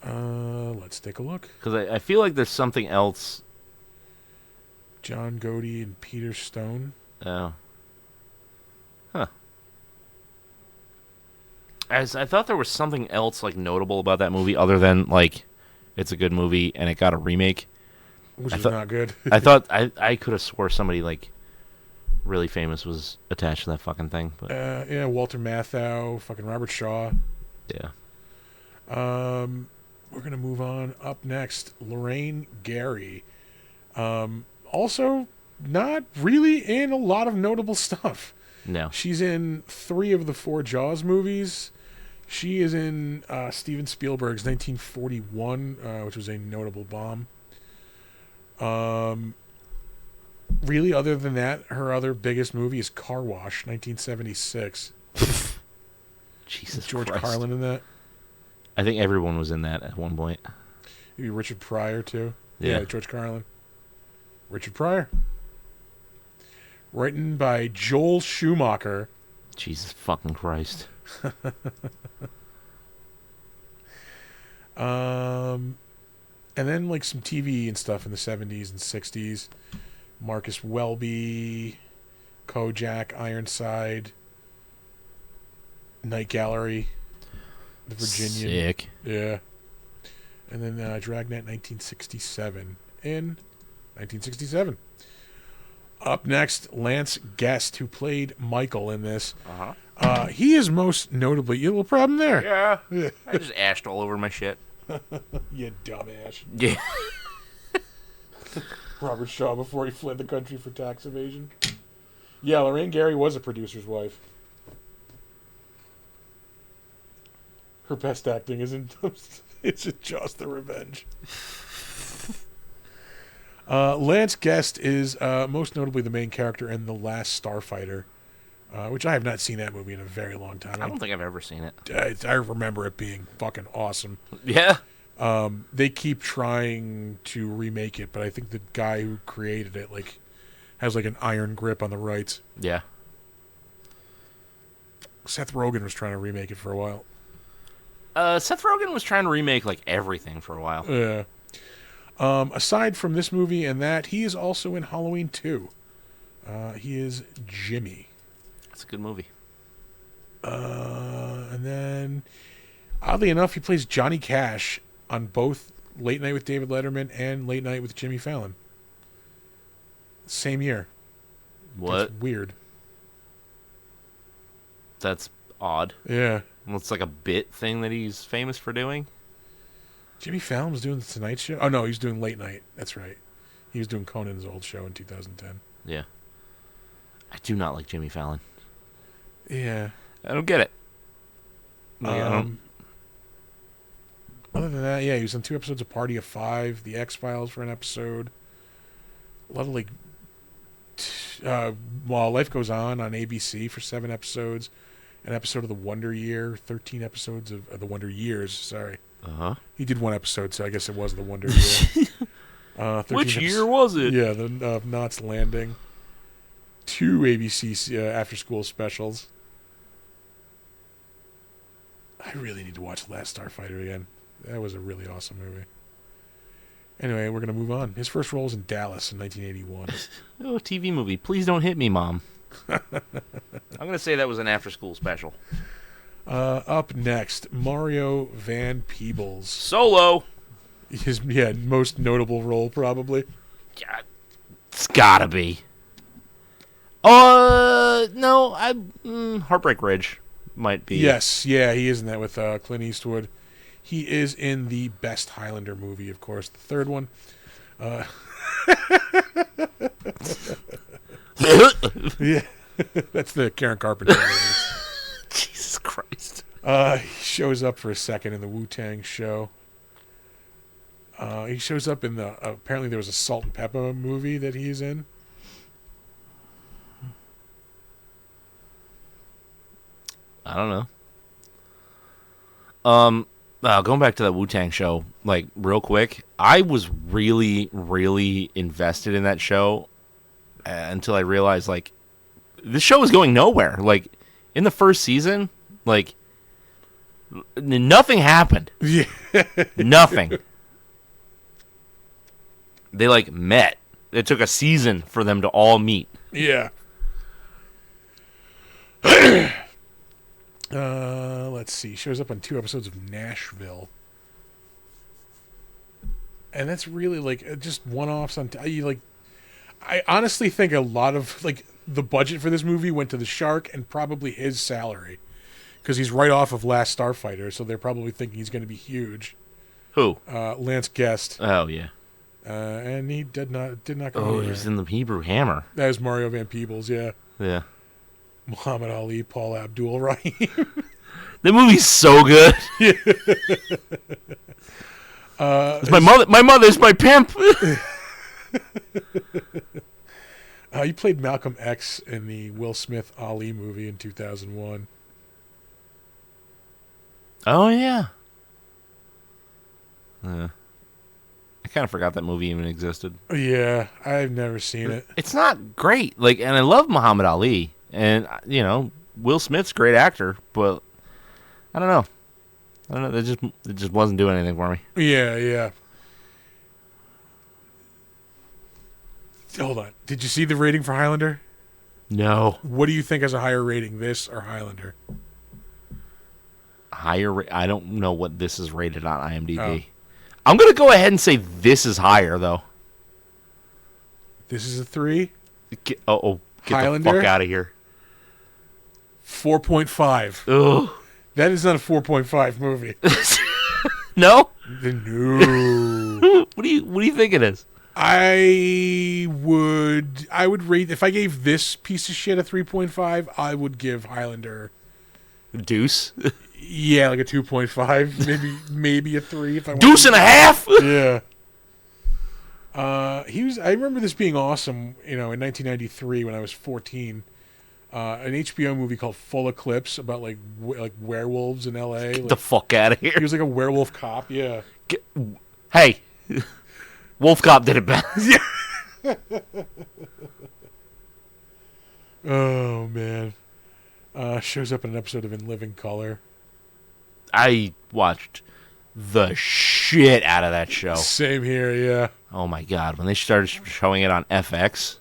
Let's take a look. Because I feel like there's something else. John Gotti and Peter Stone. Oh. Huh. As I thought there was something else like notable about that movie other than like it's a good movie and it got a remake. Which I is thought- not good. I thought I could have swore somebody like really famous was attached to that fucking thing, but Yeah, Walter Matthau, fucking Robert Shaw. yeah. We're gonna move on. Up next, Lorraine Gary. Also, not really in a lot of notable stuff. No. She's in 3 of the 4 Jaws movies. She is in Steven Spielberg's 1941, which was a notable bomb. Really, other than that, her other biggest movie is Car Wash, 1976. Jesus George Christ. Carlin in that. I think everyone was in that at one point. Maybe Richard Pryor, too. Yeah. George Carlin. Richard Pryor. Written by Joel Schumacher. Jesus fucking Christ. And then like some TV and stuff in the 70s and 60s. Marcus Welby, Kojak, Ironside, Night Gallery, The Virginian. Sick. Yeah. And then Dragnet 1967. In 1967. Up next, Lance Guest, who played Michael in this. Uh-huh. He is most notably... You have a little problem there? Yeah. I just ashed all over my shit. You dumbass. Yeah. Robert Shaw before he fled the country for tax evasion. Yeah, Lorraine Gary was a producer's wife. Her best acting is in it's in Jaws: The Revenge. Lance Guest is most notably the main character in The Last Starfighter, which I have not seen that movie in a very long time. I don't think I've ever seen it. I remember it being fucking awesome. Yeah. They keep trying to remake it, but I think the guy who created it like has like an iron grip on the rights. Yeah. Seth Rogen was trying to remake it for a while. Seth Rogen was trying to remake like everything for a while. Yeah. Aside from this movie and that, he is also in Halloween 2. He is Jimmy. It's a good movie. And then, oddly enough, he plays Johnny Cash on both Late Night with David Letterman and Late Night with Jimmy Fallon. Same year. What? That's weird. That's odd. Yeah. Well, it's like a bit thing that he's famous for doing. Jimmy Fallon was doing the Tonight Show? Oh, no, he was doing Late Night. That's right. He was doing Conan's old show in 2010. Yeah. I do not like Jimmy Fallon. Yeah. I don't get it. Like, I don't- Other than that, yeah, he was on 2 episodes of Party of 5, The X-Files for an episode. A lot of, like, While Life Goes On ABC for 7 episodes. An episode of The Wonder Year, 13 episodes of The Wonder Years, sorry. Uh-huh. He did 1 episode, so I guess it was The Wonder Year. 13 Which year was it? Yeah, the Knots Landing. 2 ABC after-school specials. I really need to watch Last Starfighter again. That was a really awesome movie. Anyway, we're going to move on. His first role was in Dallas in 1981. Oh, a TV movie. Please don't hit me, Mom. I'm going to say that was an after-school special. Up next, Mario Van Peebles. Solo. His most notable role, probably. Yeah, it's got to be. No, Heartbreak Ridge might be. Yes, yeah, he is in that with Clint Eastwood. He is in the best Highlander movie, of course, the third one. Yeah, that's the Karen Carpenter movie. Jesus Christ. He shows up for a second in the Wu-Tang show. He shows up in the... apparently there was a Salt and Pepper movie that he's in. I don't know. Going back to that Wu-Tang show, like, real quick, I was really, really invested in that show until I realized, like, this show is going nowhere. Like, in the first season, like, nothing happened. Yeah. Nothing. They, like, met. It took a season for them to all meet. Yeah. Let's see. Shows up on 2 episodes of Nashville. And that's really, like, just one-offs on... I honestly think a lot of, like, the budget for this movie went to the shark and probably his salary. Because he's right off of Last Starfighter, so they're probably thinking he's going to be huge. Who? Lance Guest. Oh, yeah. And he did not go Oh, anywhere. he was in the Hebrew Hammer. That was Mario Van Peebles, yeah. Yeah. Muhammad Ali, Paul Abdul Rahim. The movie's so good. It's my mother's my pimp. He played Malcolm X in the Will Smith Ali movie in 2001. Oh, yeah. I kind of forgot that movie even existed. Yeah, I've never seen it. It's not great. Like, and I love Muhammad Ali. And, you know, Will Smith's a great actor, but I don't know. It just wasn't doing anything for me. Yeah. Hold on. Did you see the rating for Highlander? No. What do you think has a higher rating, this or Highlander? I don't know what this is rated on IMDb. Oh. I'm going to go ahead and say this is higher, though. This is a 3? Get the Highlander? fuck out of here. 4.5. Ugh. That is not a 4.5 movie. No? No. What do you think it is? I would rate, if I gave this piece of shit a 3.5, I would give Highlander Deuce. Yeah, like a 2.5, maybe a 3 if I want. Deuce and a half. Yeah. I remember this being awesome, in 1993 when I was 14. An HBO movie called Full Eclipse about like werewolves in LA. Get the fuck out of here. He was like a werewolf cop, yeah. Hey. Wolf Cop did it better. Yeah. Oh, man. Shows up in an episode of In Living Color. I watched the shit out of that show. Same here, yeah. Oh, my God. When they started showing it on FX,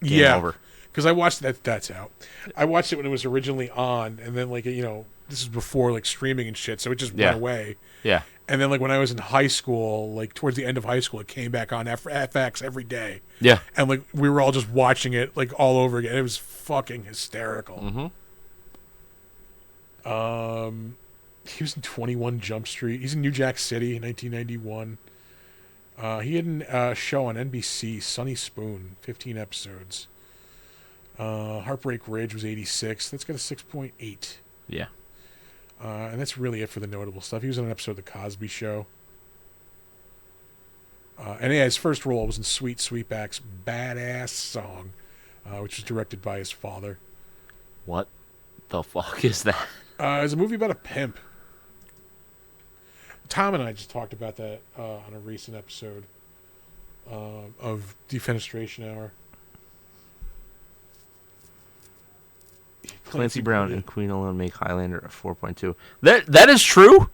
game over. Because I watched that's out. I watched it when it was originally on, and then, this is before, streaming and shit, so it just went away. Yeah. And then, when I was in high school, towards the end of high school, it came back on FX every day. Yeah. And, we were all just watching it, all over again. It was fucking hysterical. Mm-hmm. He was in 21 Jump Street. He's in New Jack City in 1991. He had a show on NBC, Sunny Spoon, 15 episodes. Heartbreak Ridge was 86. That's got a 6.8. Yeah. And that's really it for the notable stuff. He was on an episode of The Cosby Show. And his first role was in Sweet Sweetback's Badass Song, which was directed by his father. What the fuck is that? It's a movie about a pimp. Tom and I just talked about that on a recent episode of Defenestration Hour. Clancy Brown and Queen alone make Highlander a 4.2. That is true.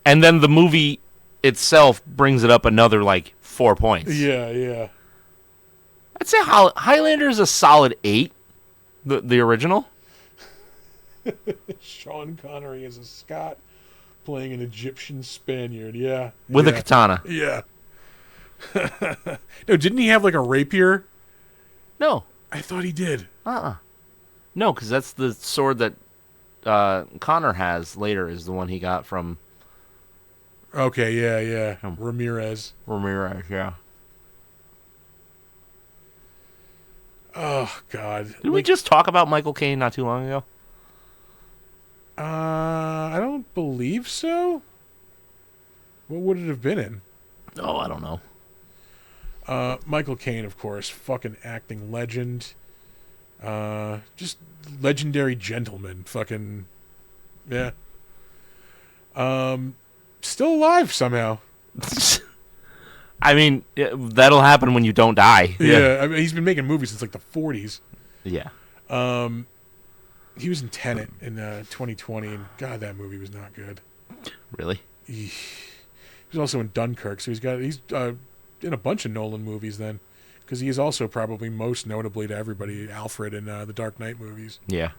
And then the movie itself brings it up another like 4 points. Yeah. I'd say Highlander is a solid 8. The original. Sean Connery is a Scot playing an Egyptian Spaniard. Yeah. With a katana. Yeah. No, didn't he have like a rapier? No. I thought he did. No, because that's the sword that Connor has later is the one he got from Okay, yeah. Ramirez. Ramirez, yeah. Oh, God. Did we just talk about Michael Caine not too long ago? I don't believe so. What would it have been in? Oh, I don't know. Michael Caine, of course, fucking acting legend. Just legendary gentleman. Fucking, yeah. Still alive somehow. I mean, that'll happen when you don't die. Yeah, I mean, he's been making movies since like the 40s. Yeah. He was in Tenet in 2020, and God, that movie was not good. Really? He was also in Dunkirk, so he's in a bunch of Nolan movies then, because he is also probably most notably to everybody Alfred in the Dark Knight movies. Yeah.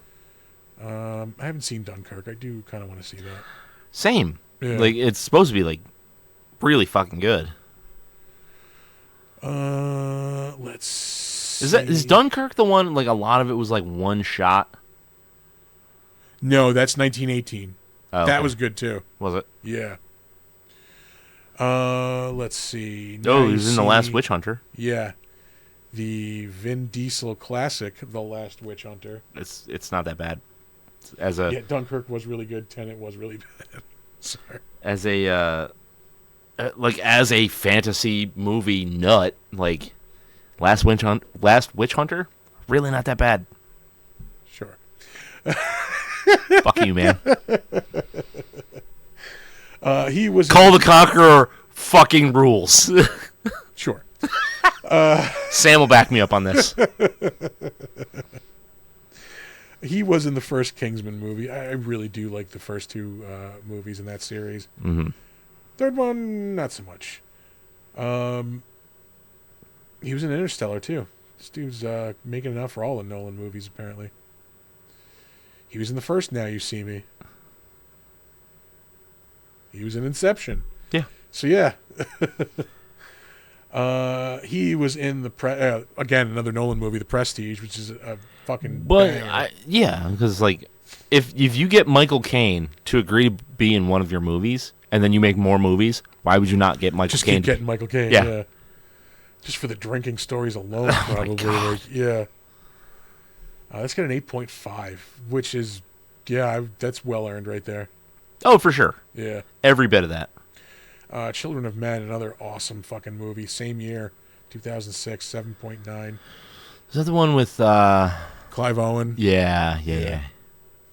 I haven't seen Dunkirk. I do kind of want to see that. Same. Yeah. Like it's supposed to be like really fucking good. Let's see. Is Dunkirk the one like a lot of it was like one shot? No, that's 1918. Oh, That okay. was good too. Was it? Yeah. Let's see. Oh, he was in The Last Witch Hunter. Yeah. The Vin Diesel classic, The Last Witch Hunter. It's not that bad. Yeah, Dunkirk was really good. Tenet was really bad. Sorry. As a fantasy movie nut, like Last Witch Hunter, really not that bad. Sure. Fuck you, man. He was Call the Conqueror fucking rules. Sure. Sam will back me up on this. He was in the first Kingsman movie. I really do like the first two movies in that series. Mm-hmm. Third one, not so much. He was in Interstellar too. This dude's making enough for all the Nolan movies apparently. He was in the first Now You See Me. He was in Inception. Yeah. So yeah. He was in again another Nolan movie, The Prestige, which is a fucking. But because like if you get Michael Caine to agree to be in one of your movies and then you make more movies, why would you not get Michael just Caine? keep getting Michael Caine. Yeah. Yeah. Just for the drinking stories alone, probably. God. Like, yeah. That's got an 8.5, which is that's well earned right there. Oh, for sure. Yeah. Every bit of that. Children of Men, another awesome fucking movie. Same year, 2006, 7.9. Is that the one with Clive Owen. Yeah. Yeah.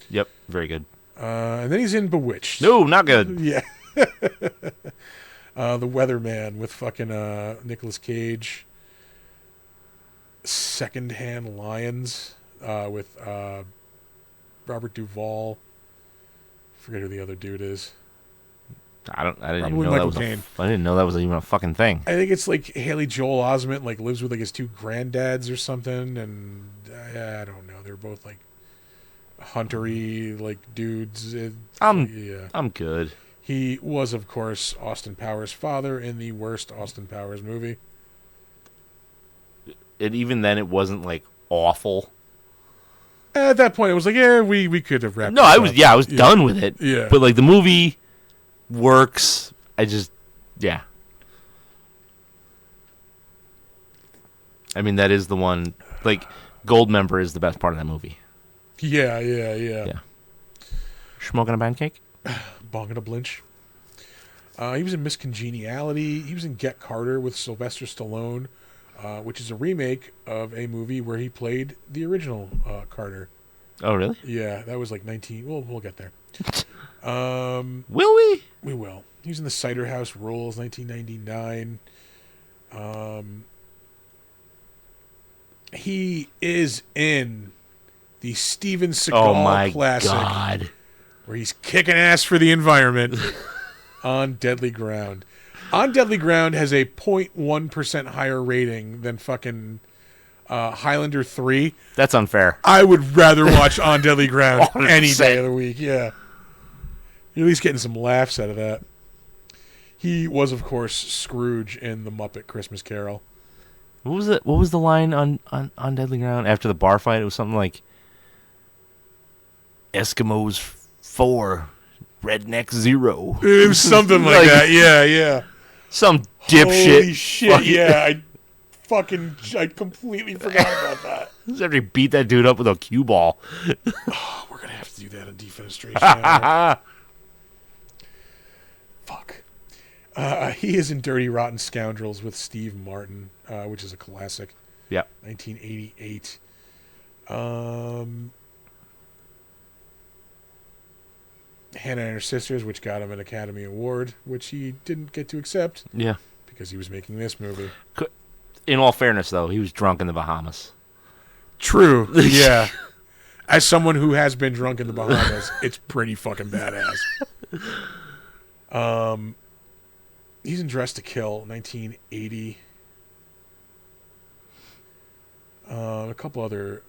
Yep, very good. And then he's in Bewitched. No, not good. Yeah. The Weatherman with fucking Nicolas Cage. Secondhand Lions with Robert Duvall. Forget who the other dude is. I didn't Probably even know Michael that was Caine. I didn't know that was even a fucking thing. I think it's like Haley Joel Osment like lives with like his two granddads or something, and I don't know. They're both like huntery like dudes. I'm good. He was, of course, Austin Powers' father in the worst Austin Powers movie. And even then, it wasn't like awful. At that point, it was like, yeah, we could have wrapped. No, this I up. was done with it. Yeah. But like the movie works. I mean, that is the one. Like, Goldmember is the best part of that movie. Yeah. Smoking a pancake? Bonging a Blinch. He was in Miss Congeniality. He was in Get Carter with Sylvester Stallone, which is a remake of a movie where he played the original Carter. Oh, really? Yeah, that was like 19. We'll get there. Will we? We will. He was in the Cider House Rules, 1999. He is in the Steven Oh Seagal my classic, god. where he's kicking ass for the environment on Deadly Ground. On Deadly Ground has a 0.1% higher rating than fucking Highlander 3. That's unfair. I would rather watch On Deadly Ground 100%. any day of the week. Yeah. You're at least getting some laughs out of that. He was, of course, Scrooge in The Muppet Christmas Carol. What was it? What was the line on Deadly Ground after the bar fight? It was something like Eskimos 4, rednecks 0. It was something like that. Yeah, yeah. Some dipshit. Holy shit, fucking- yeah. I completely forgot about that. After he beat that dude up with a cue ball. Oh, we're going to have to do that in Defenestration. Fuck. He is in Dirty Rotten Scoundrels with Steve Martin, which is a classic. Yeah. 1988. Hannah and Her Sisters, which got him an Academy Award, which he didn't get to accept Yeah. because he was making this movie. In all fairness, though, he was drunk in the Bahamas. True. Yeah. As someone who has been drunk in the Bahamas, it's pretty fucking badass. He's in Dressed to Kill, 1980. A couple other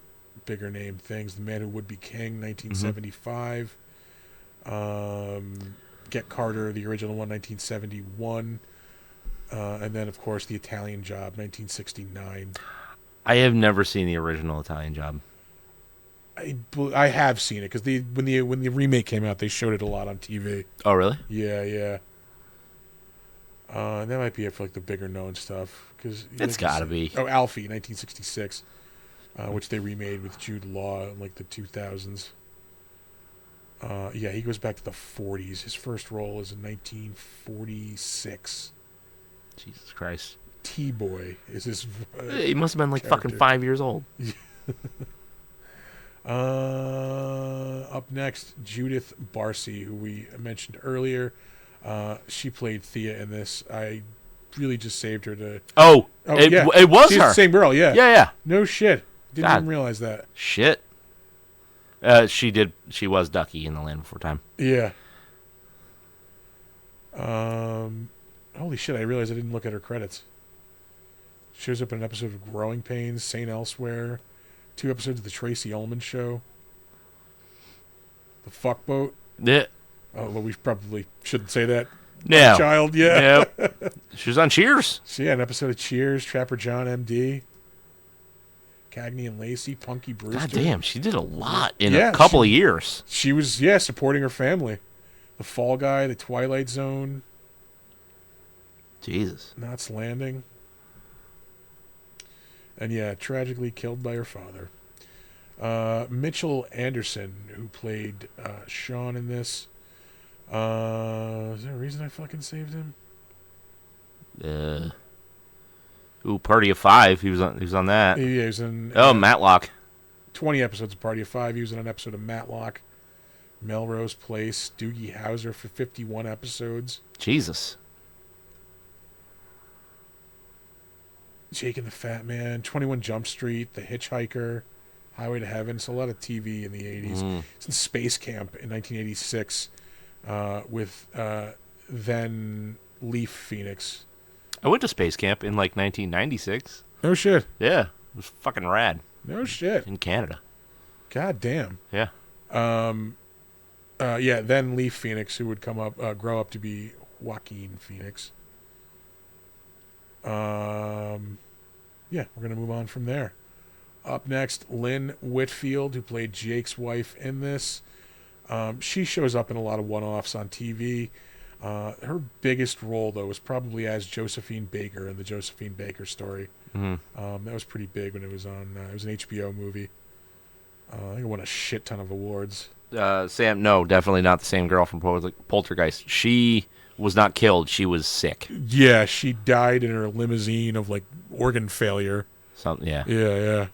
bigger name things. The Man Who Would Be King, 1975. Get Carter, the original one, 1971. And then, of course, The Italian Job, 1969. I have never seen the original Italian Job. I have seen it because when the remake came out, they showed it a lot on TV. Oh, really? Yeah, yeah. That might be it for like the bigger known stuff. Cause, It's gotta be. Oh, Alfie, 1966, which they remade with Jude Law in like the 2000s. Yeah, he goes back to the 40s. His first role is in 1946. Jesus Christ. T-Boy is his. He must have been like character. fucking 5 years old. Up next, Judith Barcy, who we mentioned earlier. She played Thea in this. I really just saved her to. Oh, yeah. it was She's her. the same girl, yeah. Yeah, yeah. No shit. Didn't God. even realize that. Shit. She was Ducky in The Land Before Time. Yeah. Holy shit, I realized I didn't look at her credits. Shows up in an episode of Growing Pains, St. Elsewhere, 2 episodes of The Tracy Ullman Show, The Fuck Boat. Yeah. Oh, well, we probably shouldn't say that. Yeah. Child, yeah. Yep. She was on Cheers. So, yeah, an episode of Cheers, Trapper John, M.D., Cagney and Lacey, Punky Brewster. God damn, she did a lot in Yeah, a couple of years. She was, supporting her family. The Fall Guy, The Twilight Zone, Jesus. Knots Landing. And, yeah, tragically killed by her father. Mitchell Anderson, who played Sean in this. Is there a reason I fucking saved him? Party of 5. He was on that. Yeah, he was in Matlock. 20 episodes of Party of 5. He was in an episode of Matlock, Melrose Place, Doogie Howser for 51 episodes. Jesus. Jake and the Fat Man, 21 Jump Street, The Hitchhiker, Highway to Heaven. So a lot of TV in the 80s. It's in Space Camp in 1986 with then Leaf Phoenix. I went to Space Camp in like 1996. No shit. Yeah. It was fucking rad. No shit. In Canada. God damn. Yeah. Yeah, then Leaf Phoenix, who would grow up to be Joaquin Phoenix. Yeah, we're gonna move on from there. Up next, Lynn Whitfield, who played Jake's wife in this. She shows up in a lot of one-offs on TV. Her biggest role, though, was probably as Josephine Baker in the Josephine Baker story. Mm-hmm. That was pretty big when it was on. It was an HBO movie. I think it won a shit ton of awards. Sam, no, definitely not the same girl from Poltergeist. She was not killed. She was sick. Yeah, she died in her limousine of like organ failure. Something. Yeah. Yeah, yeah.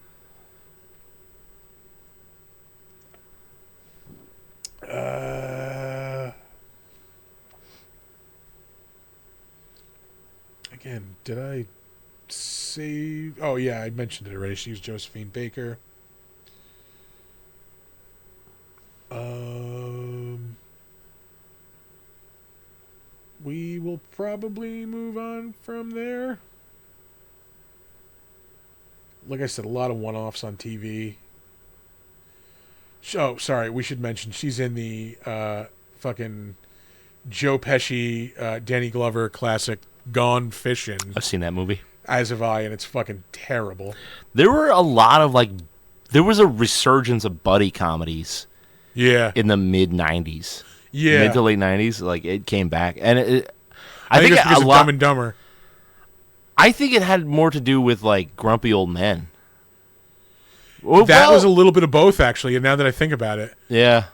Again, did I say? Oh yeah, I mentioned it already. She was Josephine Baker. We will probably move on from there. Like I said, a lot of one-offs on TV. Oh, sorry. We should mention she's in the fucking Joe Pesci, Danny Glover classic Gone Fishing. I've seen that movie. As have I, and it's fucking terrible. There were a lot of there was a resurgence of buddy comedies. Yeah. In the mid '90s. Yeah. Mid to late '90s, like it came back, and I think it's because of Dumb and Dumber. I think it had more to do with like grumpy old men. That was a little bit of both, actually. And now that I think about it, yeah,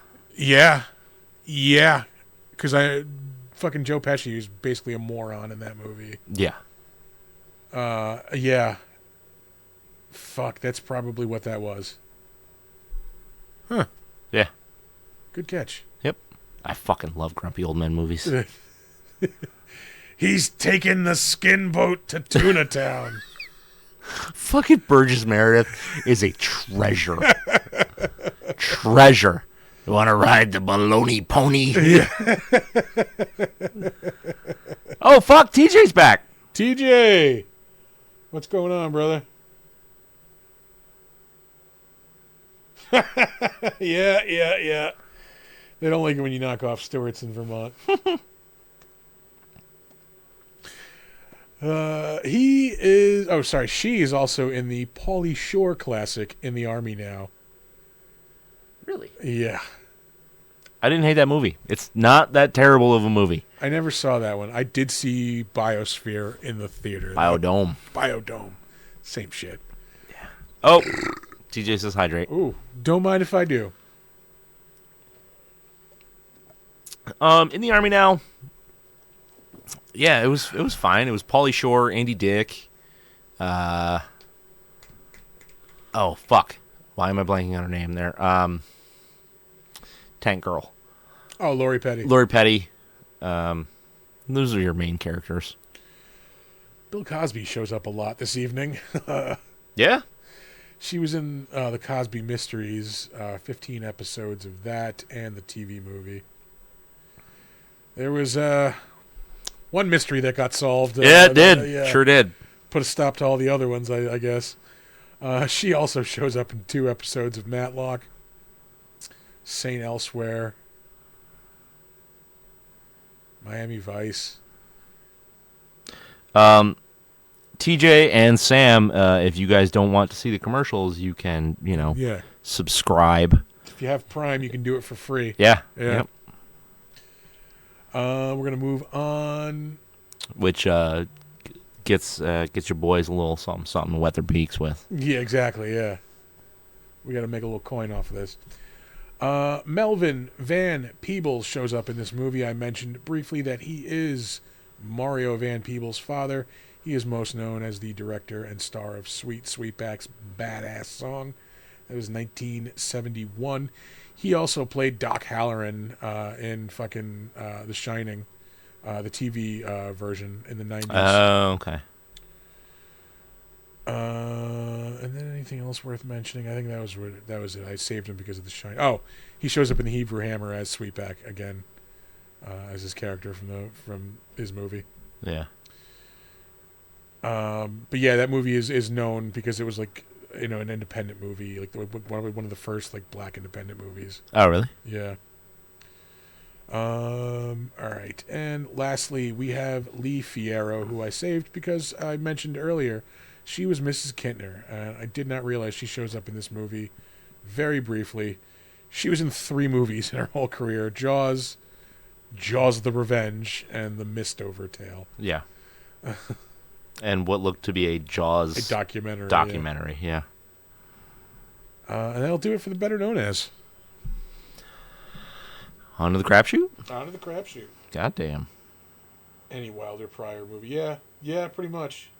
because fucking Joe Pesci is basically a moron in that movie. Yeah. Yeah. Fuck, that's probably what that was. Huh. Yeah. Good catch. Yep. I fucking love grumpy old men movies. He's taking the skin boat to Tuna Town. Fucking Burgess Meredith is a treasure. Treasure. You want to ride the baloney pony? Yeah. Oh, fuck. TJ's back. TJ. What's going on, brother? Yeah. They don't like it when you knock off Stewart's in Vermont. She is also in the Pauly Shore classic In the Army Now. Really? Yeah. I didn't hate that movie. It's not that terrible of a movie. I never saw that one. I did see Biosphere in the theater. Biodome. Same shit. Yeah. Oh, TJ says hydrate. Ooh, don't mind if I do. In the Army Now. Yeah, it was fine. It was Pauly Shore, Andy Dick. Oh fuck! Why am I blanking on her name there? Tank Girl. Oh, Lori Petty. Lori Petty. Those are your main characters. Bill Cosby shows up a lot this evening. Yeah. She was in the Cosby Mysteries, 15 episodes of that, and the TV movie. There was one mystery that got solved. Yeah, it did. Sure did. Put a stop to all the other ones, I guess. She also shows up in 2 episodes of Matlock. Saint Elsewhere. Miami Vice. TJ and Sam, if you guys don't want to see the commercials, you can, subscribe. If you have Prime, you can do it for free. Yeah. Yep. We're going to move on. Which gets your boys a little something to wet their beaks with. Yeah, exactly, yeah. We got to make a little coin off of this. Melvin Van Peebles shows up in this movie. I mentioned briefly that he is Mario Van Peebles' father. He is most known as the director and star of Sweet Sweetback's Badass Song. That was 1971. He also played Doc Halloran in fucking The Shining, the TV version in the 90s. Oh, okay. And then anything else worth mentioning? I think that was it. I saved him because of The Shining. Oh, he shows up in the Hebrew Hammer as Sweetback again, as his character from his movie. Yeah. But yeah, that movie is known because it was like, an independent movie, like one of the first like black independent movies. Oh, really? Yeah. All right. And lastly, we have Lee Fierro, who I saved because I mentioned earlier she was Mrs. Kintner, and I did not realize she shows up in this movie very briefly. She was in 3 movies in her whole career: Jaws, the Revenge, and The Mistover Tale. Yeah. And what looked to be a Jaws documentary. Yeah. And that'll do it for the Better Known As. On to the crapshoot? On to the crapshoot. Goddamn. Any Wilder Pryor movie. Yeah, pretty much.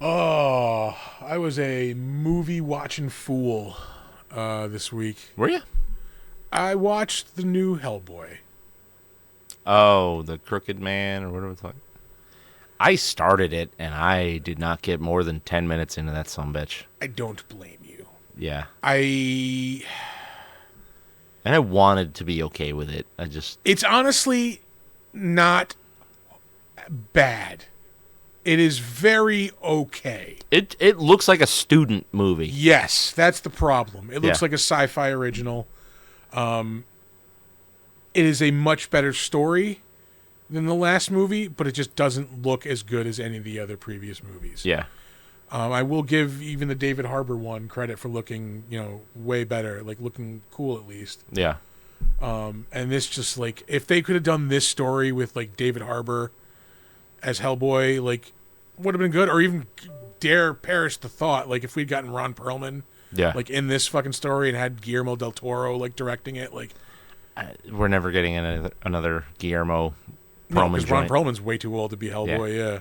Oh, I was a movie watching fool this week. Were you? I watched the new Hellboy. Oh, the Crooked Man or whatever it's called. I started it and I did not get more than 10 minutes into that sumbitch. I don't blame you. Yeah. And I wanted to be okay with it. it's honestly not bad. It is very okay. It looks like a student movie. Yes, that's the problem. It looks Yeah. like a sci-fi original. It is a much better story than the last movie, but it just doesn't look as good as any of the other previous movies. Yeah. I will give even the David Harbour one credit for looking, way better, like looking cool at least. Yeah. And this just like if they could have done this story with like David Harbour as Hellboy, like would have been good, or even dare perish the thought, like if we'd gotten Ron Perlman, Yeah. like in this fucking story and had Guillermo del Toro like directing it, like We're never getting another Guillermo no, Perlman because Ron joint. Perlman's way too old to be Hellboy. Yeah.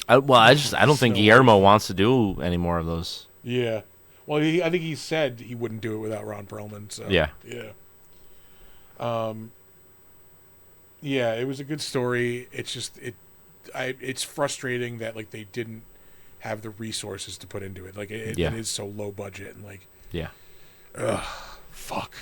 I don't think So- Guillermo wants to do any more of those. Yeah. Well, I think he said he wouldn't do it without Ron Perlman. So Yeah. yeah. Yeah, it was a good story. It's just it's frustrating that like they didn't have the resources to put into it. Like it Yeah. is so low budget and like Yeah. fuck.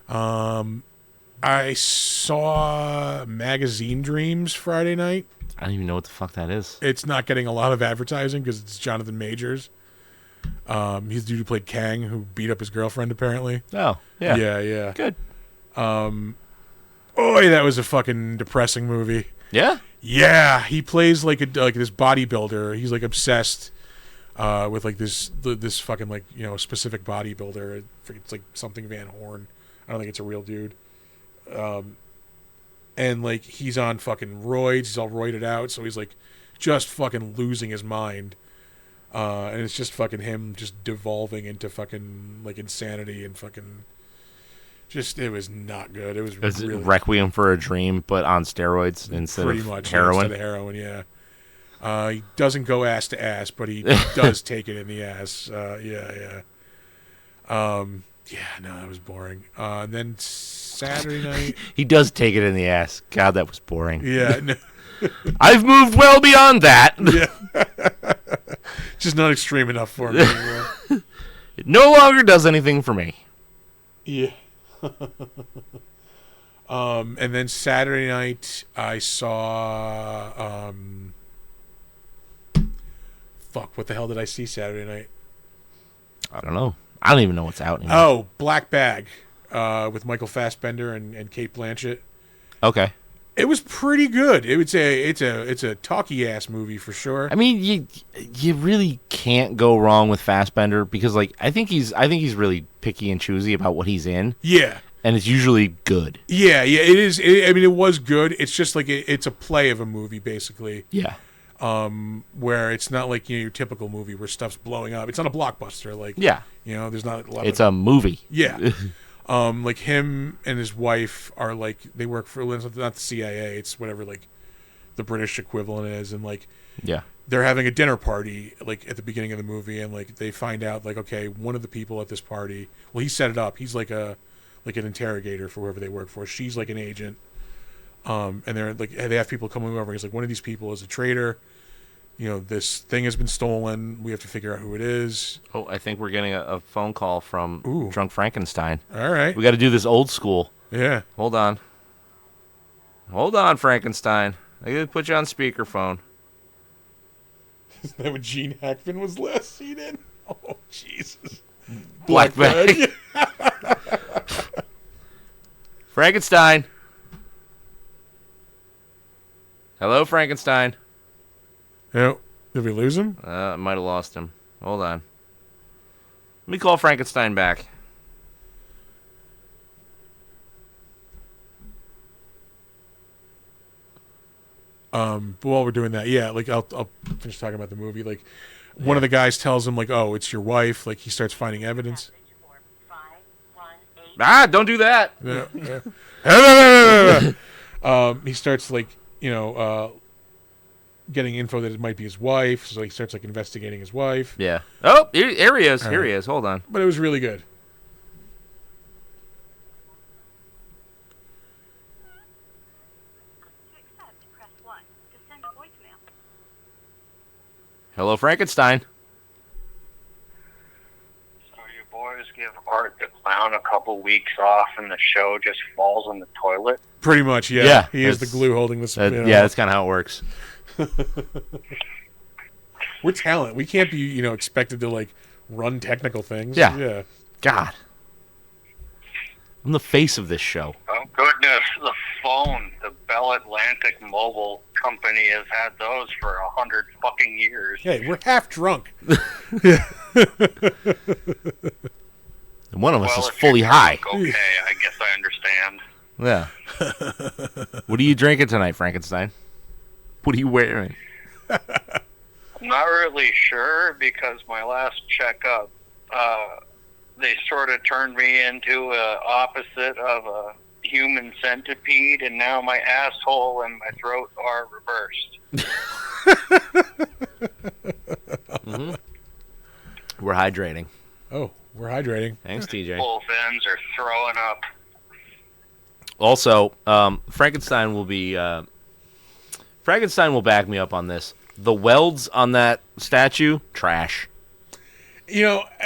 I saw Magazine Dreams Friday night. I don't even know what the fuck that is. It's not getting a lot of advertising because it's Jonathan Majors. He's the dude who played Kang, who beat up his girlfriend apparently. Oh, yeah. Yeah. Good. Boy, that was a fucking depressing movie. Yeah? Yeah, he plays like this bodybuilder. He's like obsessed with like this fucking like specific bodybuilder. It's like something Van Horn. I don't think it's a real dude. And like he's on fucking roids. He's all roided out, so he's like just fucking losing his mind. And it's just fucking him just devolving into fucking like insanity and fucking. Just it was not good. It was It's really Requiem for a Dream, but on steroids instead pretty of much heroin. instead of heroin. Yeah, he doesn't go ass to ass, but he does take it in the ass. Yeah. No, that was boring. And then Saturday night, He does take it in the ass. God, that was boring. yeah, no, I've moved well beyond that. just not extreme enough for me anymore. It no longer does anything for me. Yeah. And then Saturday night I saw fuck, what the hell did I see Saturday night? I don't know. I don't even know what's out anymore. Oh, Black Bag, with Michael Fassbender and Cate Blanchett. Okay. It was pretty good. It's a talky ass movie for sure. I mean, you really can't go wrong with Fassbender because like I think he's really picky and choosy about what he's in, Yeah. and it's usually good. Yeah, it is. I mean, it was good. It's just like it's a play of a movie, basically, Yeah. where it's not like your typical movie where stuff's blowing up. It's not a blockbuster. Like, Yeah. there's not a lot It's of... a movie. Yeah. Like him and his wife are like, they work for, not the CIA, it's whatever, like, the British equivalent is, and like, Yeah. they're having a dinner party like at the beginning of the movie, and like they find out like, okay, one of the people at this party, well, he set it up, he's like an interrogator for whoever they work for, she's like an agent, and they're like, they have people coming over, he's like, one of these people is a traitor, this thing has been stolen, we have to figure out who it is. Oh, I think we're getting a phone call from Ooh. Drunk Frankenstein. All right. We got to do this old school. Yeah. Hold on, Frankenstein. I gotta put you on speakerphone. Isn't that what Gene Hackman was last seen in? Oh, Jesus. Black Bag. Frankenstein. Hello, Frankenstein. Oh, did we lose him? I might have lost him. Hold on. Let me call Frankenstein back. But while we're doing that, yeah, like I'll finish talking about the movie. Like, one of the guys tells him like, "Oh, it's your wife." Like, he starts finding evidence. Ah, don't do that. He starts like getting info that it might be his wife, so he starts like investigating his wife. Yeah. Oh, here he is. Here he is. Hold on. But it was really good. Hello, Frankenstein. So you boys give Art the Clown a couple weeks off and the show just falls in the toilet? Pretty much, yeah. Yeah, He is the it's- glue holding this. Yeah, that's kind of how it works. We're talent. We can't be, expected to like run technical things. Yeah. Yeah. God. I'm the face of this show. Oh, goodness. The phone, the Bell Atlantic Mobile Company has had those for 100 fucking years. Hey, we're half drunk. And one of us Well, is if you're fully high. drunk, okay, I guess I understand. Yeah. What are you drinking tonight, Frankenstein? What are you wearing? I'm not really sure because my last checkup, they sort of turned me into a opposite of a human centipede, and now my asshole and my throat are reversed. We're hydrating. Oh, we're hydrating. Thanks, TJ. Both ends are throwing up. Also, Frankenstein will be. Frankenstein will back me up on this. The welds on that statue, trash.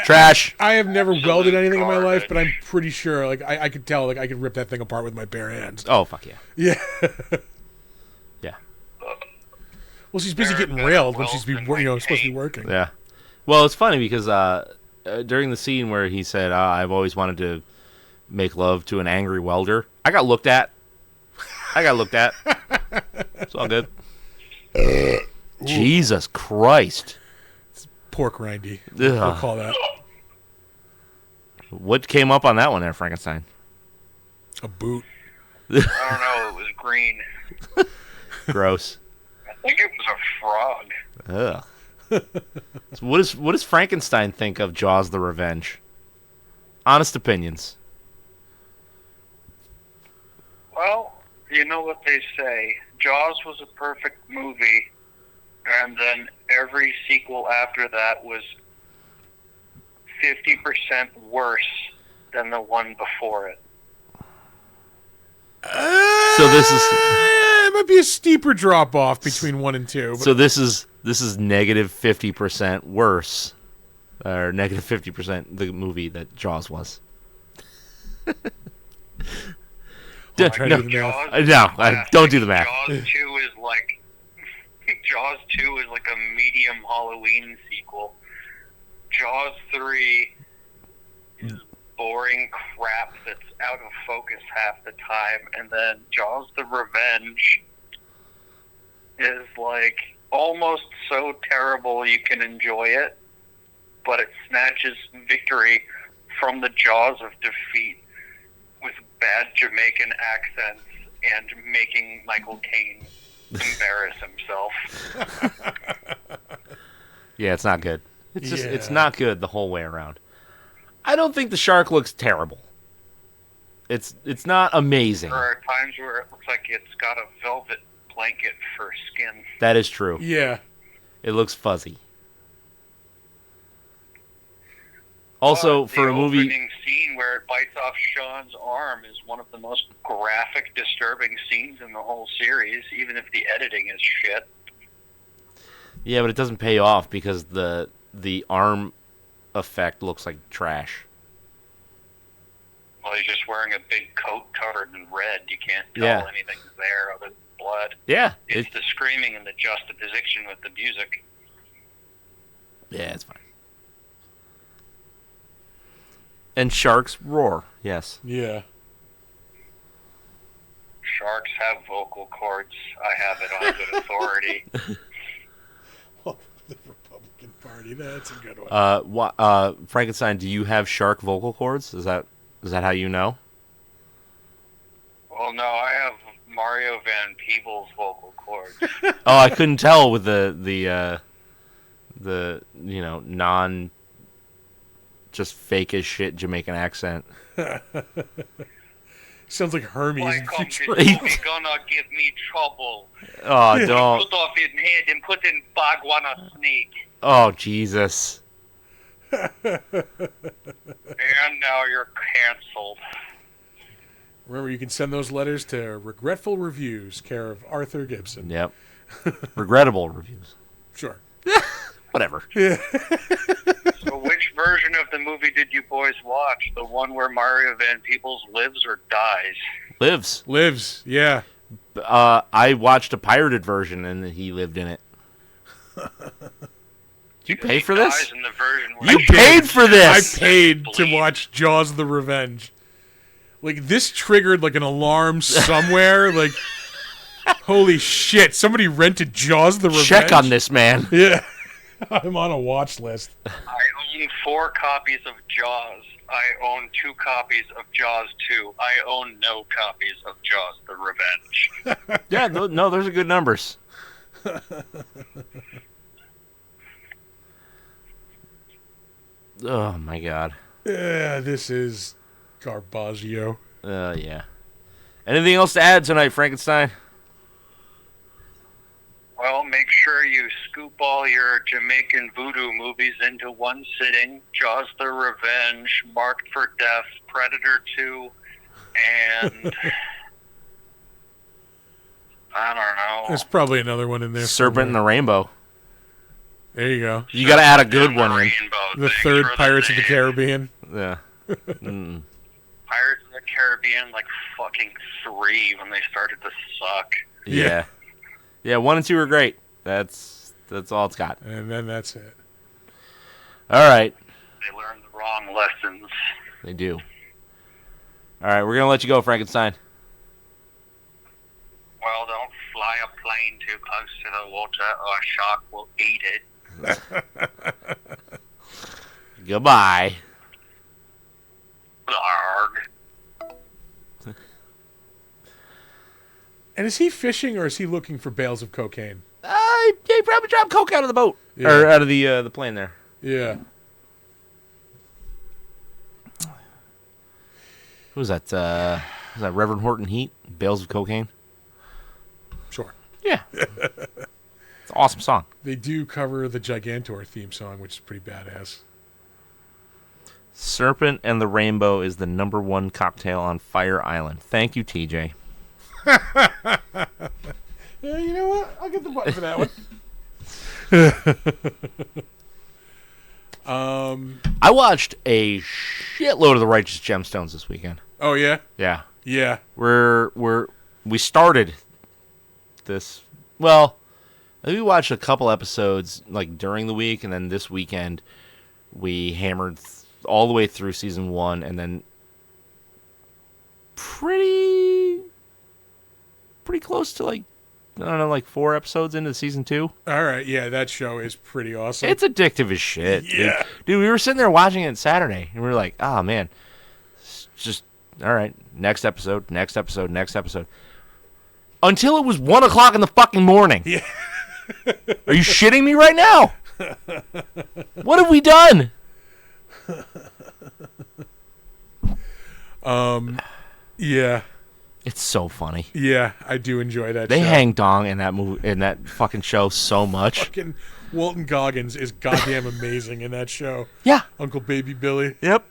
Trash. I have never welded anything in my life, garbage. but I'm pretty sure, like, I could tell, like, I could rip that thing apart with my bare hands. Oh, fuck yeah. Yeah. Yeah. Well, she's busy There are getting better railed when welds she's than my supposed to be paint. working. Yeah. Well, it's funny because during the scene where he said, I've always wanted to make love to an angry welder, I got looked at. It's all good. Jesus Christ. Pork rindy. Ugh. We'll call that What came up on that one there, Frankenstein? a boot. I don't know, it was green. Gross. I think it was a frog. Ugh. So what does Frankenstein think of Jaws the Revenge? Honest opinions. Well, you know what they say. Jaws was a perfect movie, and then every sequel after that was 50% worse than the one before it. So this is It might be a steeper drop off between 1 and 2. But so this is negative 50% worse, or negative 50% the movie that Jaws was. try to do the math. Don't do the math. Jaws 2 is like Jaws 2 is like a medium Halloween sequel. Jaws 3 is boring crap that's out of focus half the time, and then Jaws the Revenge is like almost so terrible you can enjoy it, but it snatches victory from the jaws of defeat with bad Jamaican accents and making Michael Caine embarrass himself. Yeah, it's not good. It's just Yeah. it's not good the whole way around. I don't think the shark looks terrible. It's not amazing. There are times where it looks like it's got a velvet blanket for skin. That is true. Yeah. It looks fuzzy. Also, The for a movie, opening scene where it bites off Sean's arm is one of the most graphic, disturbing scenes in the whole series, even if the editing is shit. yeah, but it doesn't pay off because the arm effect looks like trash. Well, he's just wearing a big coat covered in red. You can't tell Yeah. anything's there other than blood. Yeah, It's the screaming and the juxtaposition with the music. yeah, it's fine. And sharks roar. Yes. Yeah. Sharks have vocal cords. I have it on good authority. The Republican Party. That's a good one. Frankenstein, do you have shark vocal cords? Is that how you know? Well, no, I have Mario Van Peebles vocal cords. Oh, I couldn't tell with the non just fake as shit Jamaican accent. Sounds like Hermes Why in come this Future. movie gonna give me trouble? Oh, don't. Put off in head and put in bag one a snake. Oh, Jesus. And now you're canceled. Remember, you can send those letters to Regretful Reviews, care of Arthur Gibson. Yep. Regrettable reviews. Sure. whatever. Yeah. So which version of the movie did you boys watch? The one where Mario Van Peebles lives or dies? Lives. Lives. Yeah. I watched a pirated version, and he lived in it. Did you pay for this? Dies in the version where You he- paid for this. I paid to watch Jaws: The Revenge. Like, this triggered like an alarm somewhere. Like, holy shit! Somebody rented Jaws: The Revenge. Check on this man. Yeah, I'm on a watch list. I own 4 copies of Jaws. I own 2 copies of Jaws 2. I own no copies of Jaws: The Revenge. Yeah, no, those are good numbers. Oh my god. Yeah, this is Garbaggio. Yeah. Anything else to add tonight, Frankenstein? Well, make sure you scoop all your Jamaican voodoo movies into one sitting. Jaws: The Revenge, Marked for Death, Predator 2, and I don't know. There's probably another one in there. Serpent and the Rainbow. There you go. You got to add a good one in. Rainbow The thing third for Pirates of the name. Caribbean. Yeah. Mm. Pirates of the Caribbean, like fucking 3 when they started to suck. Yeah. Yeah, 1 and 2 are great. That's all it's got. And then that's it. All right. They learned the wrong lessons. They do. All right, we're going to let you go, Frankenstein. Well, don't fly a plane too close to the water or a shark will eat it. Goodbye. Blarg. And is he fishing or is he looking for bales of cocaine? Yeah, he probably dropped coke out of the boat. Yeah. Or out of the plane there. Yeah. Who was that? Was that Reverend Horton Heat? Bales of Cocaine? Sure. Yeah. It's an awesome song. They do cover the Gigantor theme song, which is pretty badass. Serpent and the Rainbow is the #1 cocktail on Fire Island. Thank you, TJ. Yeah, you know what? I'll get the button for that one. I watched a shitload of The Righteous Gemstones this weekend. Oh, yeah? Yeah. Yeah. We started this. Well, we watched a couple episodes like during the week, and then this weekend we hammered all the way through season 1, and then pretty close to like 4 episodes into season 2. All right. Yeah, that show is pretty awesome. It's addictive as shit. Yeah. Dude, we were sitting there watching it Saturday, and we were like, oh man, it's just all right. Next episode, next episode, next episode. Until it was 1 o'clock in the fucking morning. Yeah. Are you shitting me right now? What have we done? Yeah. It's so funny. Yeah, I do enjoy that They show. hang dong in that movie, in that fucking show so much. Fucking Walton Goggins is goddamn amazing in that show. Yeah. Uncle Baby Billy. Yep.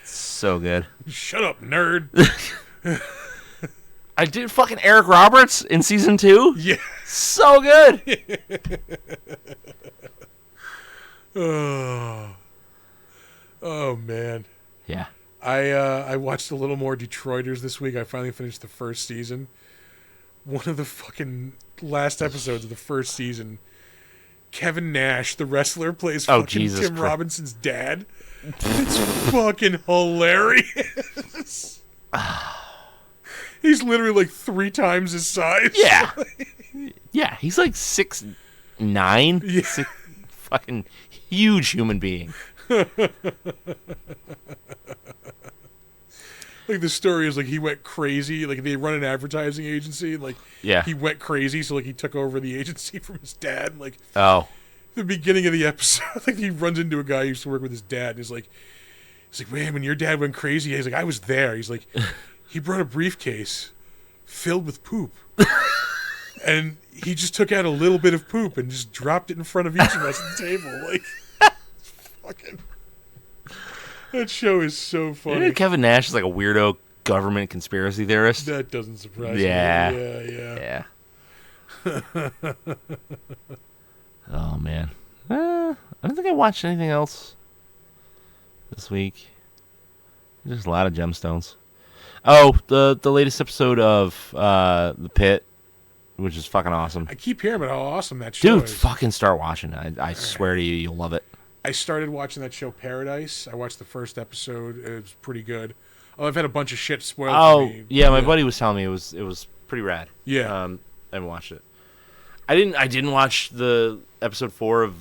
So good. Shut up, nerd. I did fucking Eric Roberts in season 2. Yeah. So good. Oh man. Yeah. I watched a little more Detroiters this week. I finally finished the first season. One of the fucking last episodes of the first season, Kevin Nash, the wrestler, plays Oh, fucking Jesus Tim Christ. Robinson's dad. It's fucking hilarious. He's literally like 3 times his size. Yeah. Yeah, he's like 6'9". Yeah. Fucking huge human being. Like the story is like he went crazy. Like they run an advertising agency. Like Yeah. he went crazy, so like he took over the agency from his dad. Like Oh. the beginning of the episode, like he runs into a guy who used to work with his dad, and he's like, man, when your dad went crazy, he's like, I was there. He's like, he brought a briefcase filled with poop, and he just took out a little bit of poop and just dropped it in front of each of us at the table. Like, fucking, that show is so funny. Kevin Nash is like a weirdo government conspiracy theorist. That doesn't surprise Yeah. me. Yeah. Yeah. Oh man. I don't think I watched anything else this week. Just a lot of gemstones. Oh, the latest episode of The Pit, which is fucking awesome. I keep hearing about how awesome that show Dude, is. fucking start watching it. I swear to you, you'll love it. I started watching that show Paradise. I watched the first episode. It was pretty good. Oh, I've had a bunch of shit spoiled for me. Yeah, my buddy was telling me it was pretty rad. Yeah. I haven't watched it. I didn't watch the episode 4 of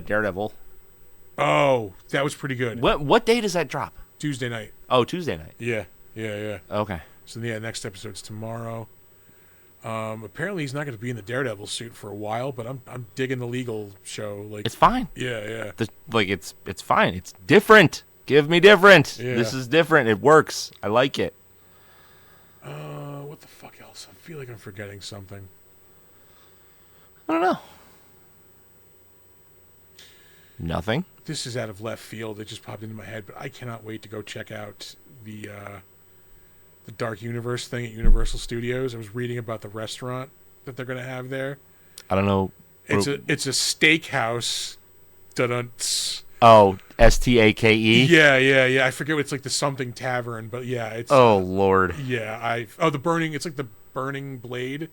Daredevil. Oh, that was pretty good. What day does that drop? Tuesday night. Oh, Tuesday night. Yeah. Okay. So yeah, next episode's tomorrow. Apparently he's not going to be in the Daredevil suit for a while, but I'm digging the legal show. Like, It's fine. yeah. It's fine. It's different. Give me different. Yeah. This is different. It works. I like it. What the fuck else? I feel like I'm forgetting something. I don't know. Nothing. This is out of left field. It just popped into my head, but I cannot wait to go check out the Dark Universe thing at Universal Studios. I was reading about the restaurant that they're going to have there. I don't know. It's a steakhouse. Dun-dun-ts. Oh, STAKE. Yeah. I forget what it's like, the something tavern, but yeah, it's Oh Lord. yeah. The burning. It's like the Burning Blade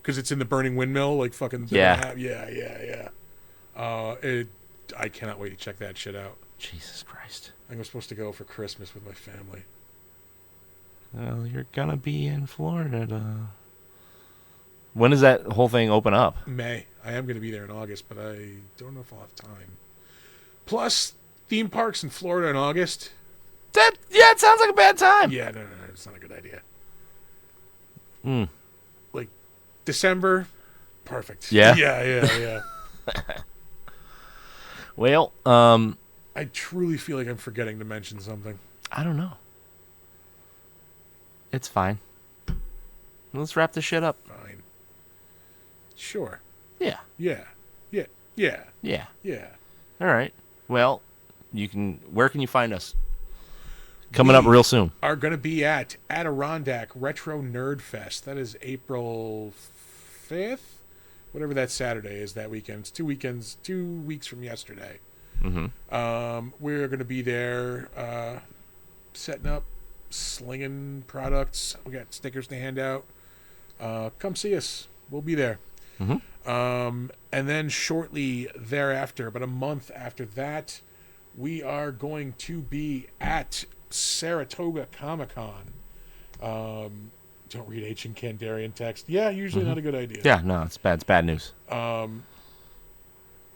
because it's in the burning windmill. Like fucking Yeah. Yeah. I cannot wait to check that shit out. Jesus Christ. I think I'm supposed to go for Christmas with my family. Well, you're gonna be in Florida. When does that whole thing open up? May. I am going to be there in August, but I don't know if I'll have time. Plus, theme parks in Florida in August. It sounds like a bad time. Yeah, no, it's not a good idea. Hmm. Like December, perfect. Yeah? Yeah. Well, I truly feel like I'm forgetting to mention something. I don't know. It's fine. Let's wrap this shit up. Fine. Sure. Yeah. Yeah. All right. Well, where can you find us? Coming up real soon. Are going to be at Adirondack Retro Nerd Fest. That is April 5th? Whatever that Saturday is that weekend. It's 2 weeks from yesterday. Mm-hmm. We're going to be there setting up, slinging products. We got stickers to hand out. Come see us. We'll be there. Mm-hmm. And then shortly thereafter, about a month after that, we are going to be at Saratoga Comic-Con. Don't read Ancient Kandarian text. Yeah, usually not a good idea. Yeah, no, it's bad. It's bad news. We're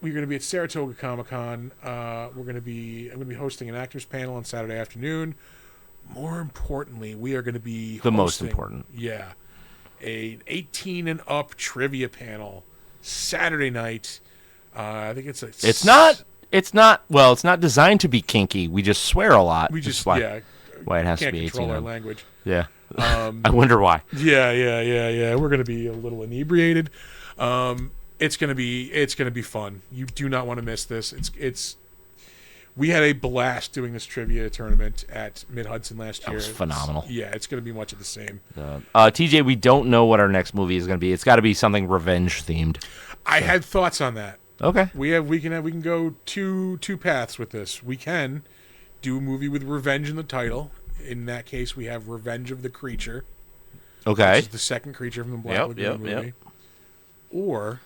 going to be at Saratoga Comic-Con. I'm going to be hosting an actors panel on Saturday afternoon. More importantly, we are going to be The most hosting, important. Yeah, an 18 and up trivia panel Saturday night. I think It's not. Well, it's not designed to be kinky. We just swear a lot. We just why it has to can't be 18. control our language. Yeah. I wonder why. Yeah. We're going to be a little inebriated. It's going to be fun. You do not want to miss this. We had a blast doing this trivia tournament at Mid-Hudson last year. That was phenomenal. It's going to be much of the same. TJ, we don't know what our next movie is going to be. It's got to be something revenge themed. I had thoughts on that. Okay. We can go two paths with this. We can do a movie with revenge in the title. In that case, we have Revenge of the Creature. Okay. Which is the second creature from the Black Lagoon movie. Or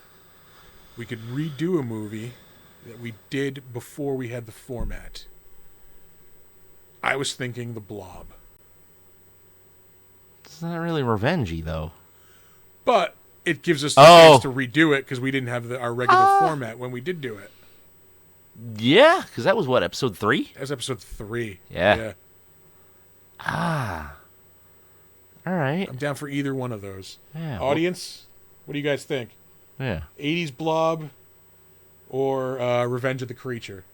we could redo a movie that we did before we had the format. I was thinking The Blob. It's not really revengey, though. But it gives us the chance to redo it because we didn't have our regular format when we did do it. Yeah, because that was what, episode 3? That was episode 3. Yeah. All right. I'm down for either one of those. Yeah. Audience, what do you guys think? Yeah. 80s Blob or Revenge of the Creature?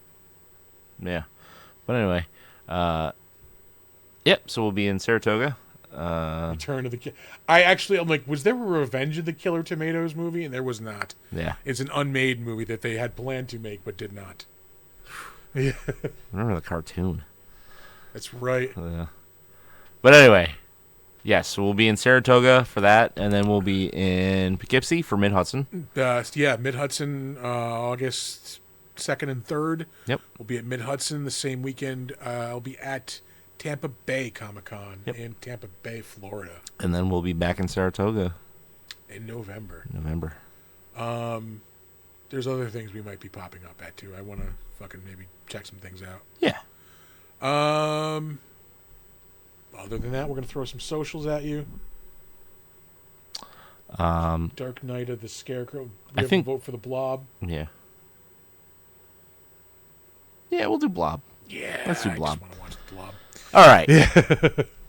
Yeah. But anyway, yep, so we'll be in Saratoga. Return of the I'm like, was there a Revenge of the Killer Tomatoes movie? And there was not. Yeah. It's an unmade movie that they had planned to make but did not. Yeah. Remember the cartoon. That's right. Yeah. But anyway, Yes, we'll be in Saratoga for that, and then we'll be in Poughkeepsie for Mid Hudson. Yeah, Mid Hudson, August 2nd and 3rd. Yep. We'll be at Mid Hudson the same weekend. I'll be at Tampa Bay Comic Con in Tampa Bay, Florida, And then we'll be back in Saratoga in November. There's other things we might be popping up at too. I want to fucking maybe check some things out. Yeah. Other than that, we're gonna throw some socials at you. Dark Knight of the Scarecrow. I We think- vote for the Blob. Yeah. Yeah, we'll do Blob. Yeah, Let's do I Blob. just want to watch the Blob. All right.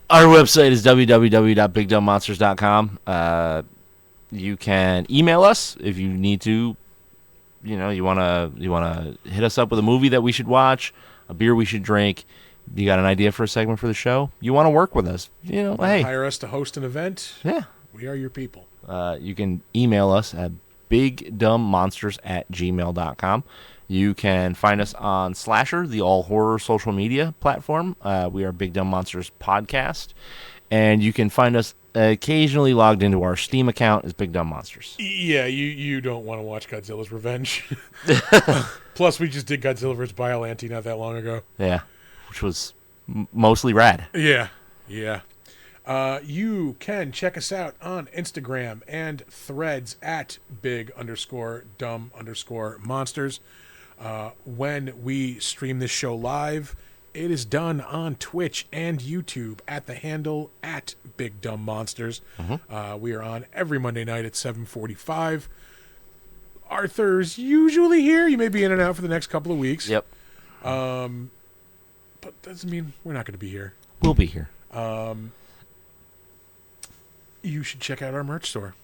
Our website is www.bigdumbmonsters.com. You can email us if you need to. You wanna hit us up with a movie that we should watch, a beer we should drink. You got an idea for a segment for the show? You want to work with us? Hey, Hire us to host an event. yeah. We are your people. You can email us at bigdumbmonsters@gmail.com. You can find us on Slasher, the all horror social media platform. We are Big Dumb Monsters Podcast. And you can find us occasionally logged into our Steam account as Big Dumb Monsters. Yeah, you don't want to watch Godzilla's Revenge. Plus, we just did Godzilla vs. Biollante not that long ago. Yeah, which was mostly rad. Yeah. You can check us out on Instagram and Threads at big_dumb_monsters. When we stream this show live, it is done on Twitch and YouTube at the handle at Big Dumb Monsters. We are on every Monday night at 7:45. Arthur's usually here. You may be in and out for the next couple of weeks. Yep. But doesn't mean we're not going to be here. We'll be here. You should check out our merch store.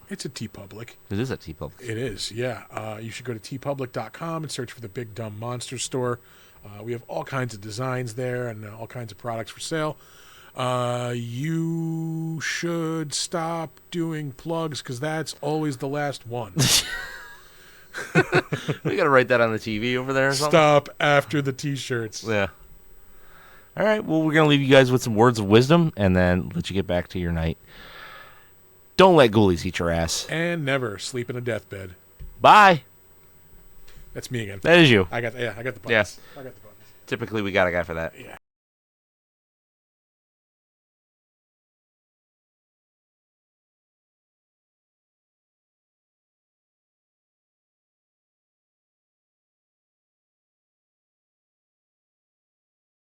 It's at TeePublic. It is at TeePublic. It is, yeah. You should go to teepublic.com and search for the Big Dumb Monster store. We have all kinds of designs there and all kinds of products for sale. You should stop doing plugs because that's always the last one. We got to write that on the TV over there or something. Stop after the T-shirts. Yeah. All right. Well, we're going to leave you guys with some words of wisdom and then let you get back to your night. Don't let ghoulies eat your ass. And never sleep in a deathbed. Bye. That's me again. That is you. I got the buttons. Yes. I got the buttons. Typically, we got a guy for that. Yeah.